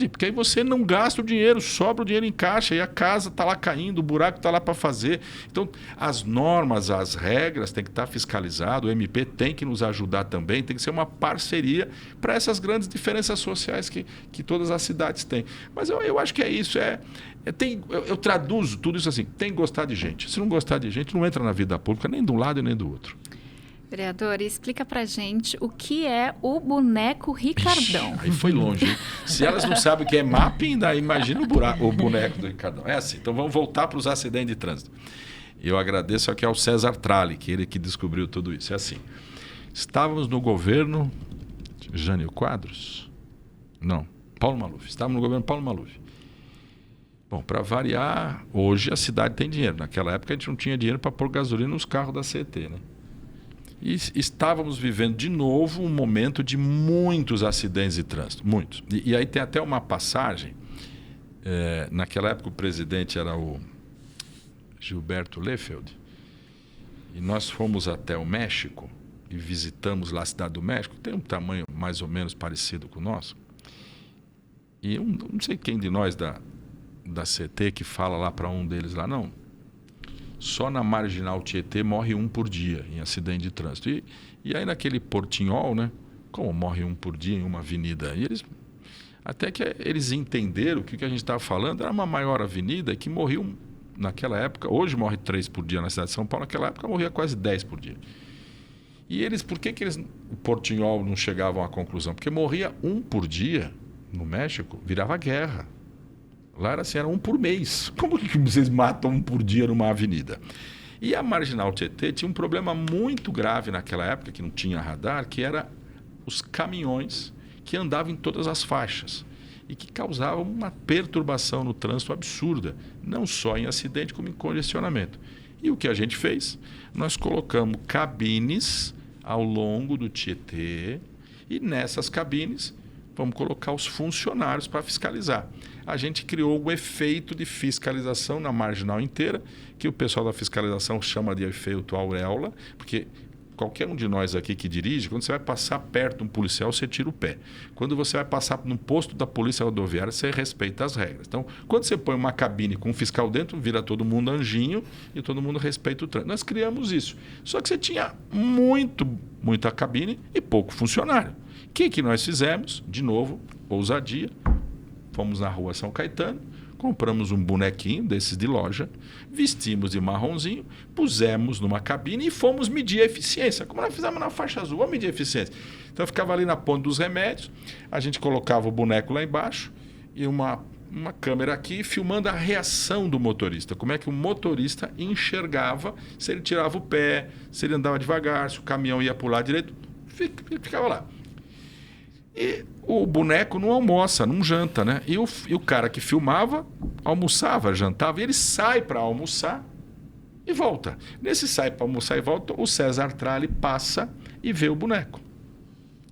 porque aí você não gasta o dinheiro, sobra o dinheiro em caixa e a casa está lá caindo, o buraco está lá para fazer. Então, as normas, as regras têm que estar fiscalizadas, o MP tem que nos ajudar também, tem que ser uma parceria para essas grandes diferenças sociais que todas as cidades têm. Mas eu acho que é isso, eu traduzo tudo isso assim, tem que gostar de gente. Se não gostar de gente, não entra na vida pública nem de um lado e nem do outro. Vereador, explica pra gente o que é o boneco Ricardão. Ixi, aí foi longe, hein? Se elas não sabem o que é mapping, ainda imagina o boneco do Ricardão. É assim, então vamos voltar para os acidentes de trânsito. Eu agradeço aqui ao César Tralli, que ele que descobriu tudo isso. É assim, estávamos no governo Jânio Quadros? Não, Paulo Maluf. Estávamos no governo Paulo Maluf. Bom, para variar, hoje a cidade tem dinheiro. Naquela época a gente não tinha dinheiro para pôr gasolina nos carros da CET, né? E estávamos vivendo de novo um momento de muitos acidentes de trânsito, muitos. E aí tem até uma passagem, naquela época o presidente era o Gilberto Leffeld, e nós fomos até o México e visitamos lá a cidade do México, tem um tamanho mais ou menos parecido com o nosso. E eu não sei quem de nós da CT que fala lá para um deles lá, não. Só na Marginal Tietê morre um por dia em acidente de trânsito. E aí naquele portinhol, né? Como morre um por dia em uma avenida? E até que eles entenderam que o que a gente estava falando era uma maior avenida que morriam naquela época. Hoje morre 3 por dia na cidade de São Paulo. Naquela época morria quase 10 por dia. E eles, por que o portinhol não chegavam à conclusão? Porque morria um por dia no México, virava guerra. Lá era assim, era um por mês. Como que vocês matam um por dia numa avenida? E a Marginal Tietê tinha um problema muito grave naquela época, que não tinha radar, que era os caminhões que andavam em todas as faixas e que causavam uma perturbação no trânsito absurda, não só em acidente, como em congestionamento. E o que a gente fez? Nós colocamos cabines ao longo do Tietê e nessas cabines vamos colocar os funcionários para fiscalizar. A gente criou um efeito de fiscalização na marginal inteira, que o pessoal da fiscalização chama de efeito auréola, porque qualquer um de nós aqui que dirige, quando você vai passar perto de um policial, você tira o pé. Quando você vai passar num posto da polícia rodoviária, você respeita as regras. Então, quando você põe uma cabine com um fiscal dentro, vira todo mundo anjinho e todo mundo respeita o trânsito. Nós criamos isso. Só que você tinha muita cabine e pouco funcionário. O que nós fizemos? De novo, ousadia. Fomos na rua São Caetano, compramos um bonequinho desses de loja, vestimos de marronzinho, pusemos numa cabine e fomos medir a eficiência. Como nós fizemos na faixa azul, vamos medir a eficiência. Então eu ficava ali na ponta dos remédios, a gente colocava o boneco lá embaixo e uma câmera aqui filmando a reação do motorista. Como é que o motorista enxergava, se ele tirava o pé, se ele andava devagar, se o caminhão ia para o lado direito, ficava lá. E o boneco não almoça, não janta, né? E o cara que filmava, almoçava, jantava, e ele sai para almoçar e volta. Nesse sai para almoçar e volta, o César Tralli passa e vê o boneco.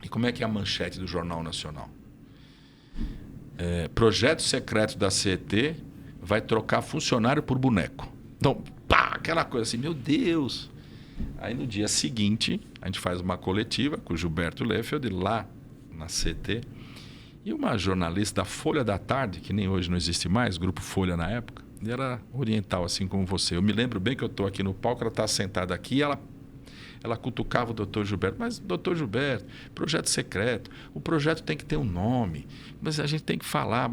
E como é que é a manchete do Jornal Nacional? Projeto secreto da CET vai trocar funcionário por boneco. Então, pá, aquela coisa assim, meu Deus! Aí no dia seguinte, a gente faz uma coletiva com o Gilberto Leffeld lá na CT, e uma jornalista da Folha da Tarde, que nem hoje não existe mais, Grupo Folha na época, e era oriental, assim como você. Eu me lembro bem que eu estou aqui no palco, ela está sentada aqui e ela cutucava o doutor Gilberto. Mas, doutor Gilberto, projeto secreto, o projeto tem que ter um nome, mas a gente tem que falar.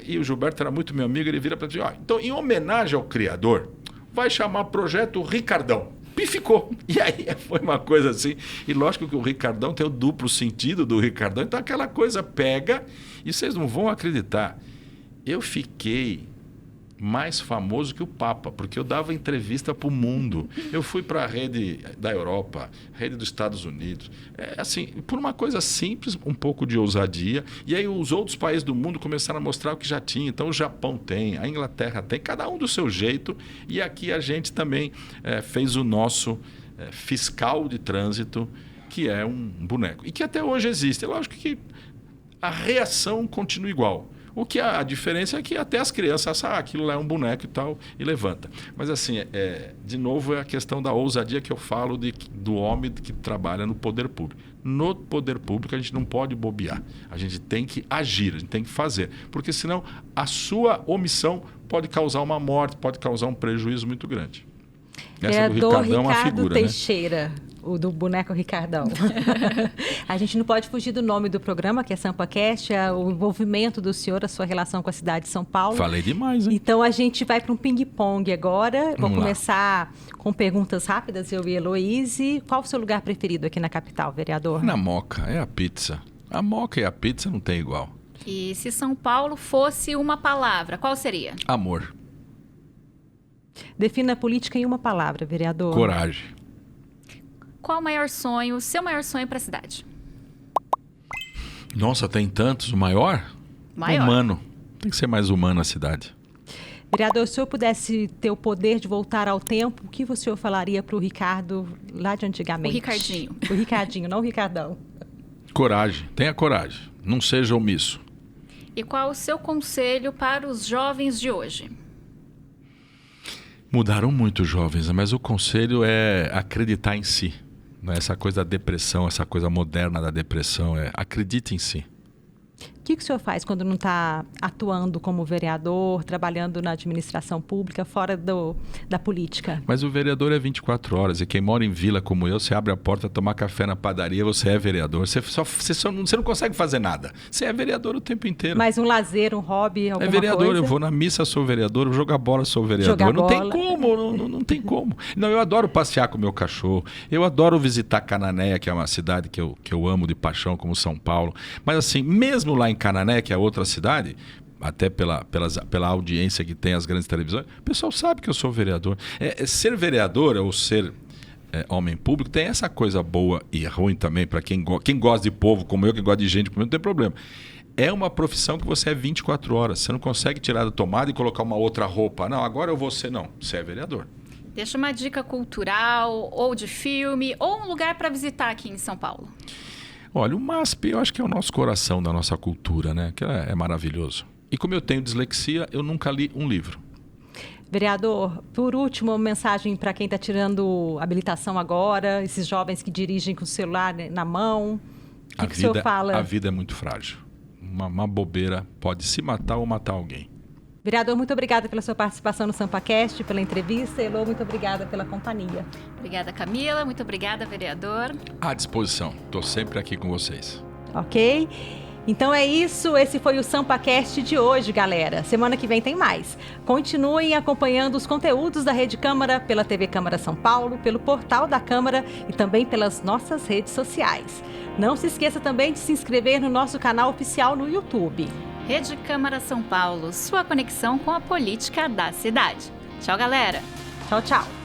E o Gilberto era muito meu amigo, ele vira para dizer, então, em homenagem ao criador, vai chamar Projeto Ricardão. E ficou. E aí foi uma coisa assim. E lógico que o Ricardão tem o duplo sentido do Ricardão. Então aquela coisa pega e vocês não vão acreditar. Eu fiquei mais famoso que o Papa, porque eu dava entrevista para o mundo. Eu fui para a rede da Europa, rede dos Estados Unidos. Assim, por uma coisa simples, um pouco de ousadia. E aí os outros países do mundo começaram a mostrar o que já tinha. Então o Japão tem, a Inglaterra tem, cada um do seu jeito. E aqui a gente também fez o nosso fiscal de trânsito, que é um boneco. E que até hoje existe. É lógico que a reação continua igual. O que a diferença é que até as crianças acham aquilo lá é um boneco e tal, e levanta. Mas assim, de novo, é a questão da ousadia que eu falo do homem que trabalha no poder público. No poder público a gente não pode bobear. A gente tem que agir, a gente tem que fazer. Porque senão a sua omissão pode causar uma morte, pode causar um prejuízo muito grande. Essa do Ricardão é uma figura, Teixeira, né? O do boneco Ricardão. A gente não pode fugir do nome do programa, que é SampaCast, é o envolvimento do senhor, a sua relação com a cidade de São Paulo. Falei demais, hein? Então, a gente vai para um ping-pong agora. Vamos começar lá. Com perguntas rápidas, eu e Heloíse. Qual o seu lugar preferido aqui na capital, vereador? Na Moca, é a pizza. A Moca e a pizza não tem igual. E se São Paulo fosse uma palavra, qual seria? Amor. Defina a política em uma palavra, vereador. Coragem. Qual o maior sonho, seu maior sonho para a cidade? Nossa, tem tantos. O maior? Maior. Humano. Tem que ser mais humano a cidade. Vereador, se o senhor pudesse ter o poder de voltar ao tempo, o que o senhor falaria para o Ricardo lá de antigamente? O Ricardinho. O Ricardinho, não o Ricardão. Coragem. Tenha coragem. Não seja omisso. E qual o seu conselho para os jovens de hoje? Mudaram muito os jovens, mas o conselho é acreditar em si. Essa coisa da depressão, essa coisa moderna da depressão, acredite em si. O que o senhor faz quando não está atuando como vereador, trabalhando na administração pública, fora da política? Mas o vereador é 24 horas. E quem mora em vila como eu, você abre a porta, tomar café na padaria, você é vereador. Você não consegue fazer nada. Você é vereador o tempo inteiro. Mas um lazer, um hobby, alguma coisa? É vereador, eu vou na missa, sou vereador, eu jogo a bola, sou vereador. Jogar não bola. Tem como, não tem como. Não, eu adoro passear com o meu cachorro. Eu adoro visitar Cananéia, que é uma cidade que eu amo de paixão, como São Paulo. Mas assim, mesmo lá em Canané, que é outra cidade, até pela audiência que tem as grandes televisões, o pessoal sabe que eu sou vereador. Ser vereador ou ser homem público tem essa coisa boa e ruim também, para quem gosta de povo como eu, que gosta de gente como eu, não tem problema. É uma profissão que você é 24 horas. Você não consegue tirar da tomada e colocar uma outra roupa. Não, agora eu vou ser. Não, você é vereador. Deixa uma dica cultural, ou de filme, ou um lugar para visitar aqui em São Paulo. Olha, o MASP eu acho que é o nosso coração da nossa cultura, né? Que é maravilhoso. E como eu tenho dislexia, eu nunca li um livro. Vereador, por último, uma mensagem para quem está tirando habilitação agora, esses jovens que dirigem com o celular na mão. O que o senhor fala? A vida é muito frágil. Uma bobeira pode se matar ou matar alguém. Vereador, muito obrigada pela sua participação no SampaCast, pela entrevista. Elô, muito obrigada pela companhia. Obrigada, Camila. Muito obrigada, vereador. À disposição. Estou sempre aqui com vocês. Ok? Então é isso. Esse foi o SampaCast de hoje, galera. Semana que vem tem mais. Continuem acompanhando os conteúdos da Rede Câmara pela TV Câmara São Paulo, pelo portal da Câmara e também pelas nossas redes sociais. Não se esqueça também de se inscrever no nosso canal oficial no YouTube. Rede Câmara São Paulo, sua conexão com a política da cidade. Tchau, galera! Tchau, tchau!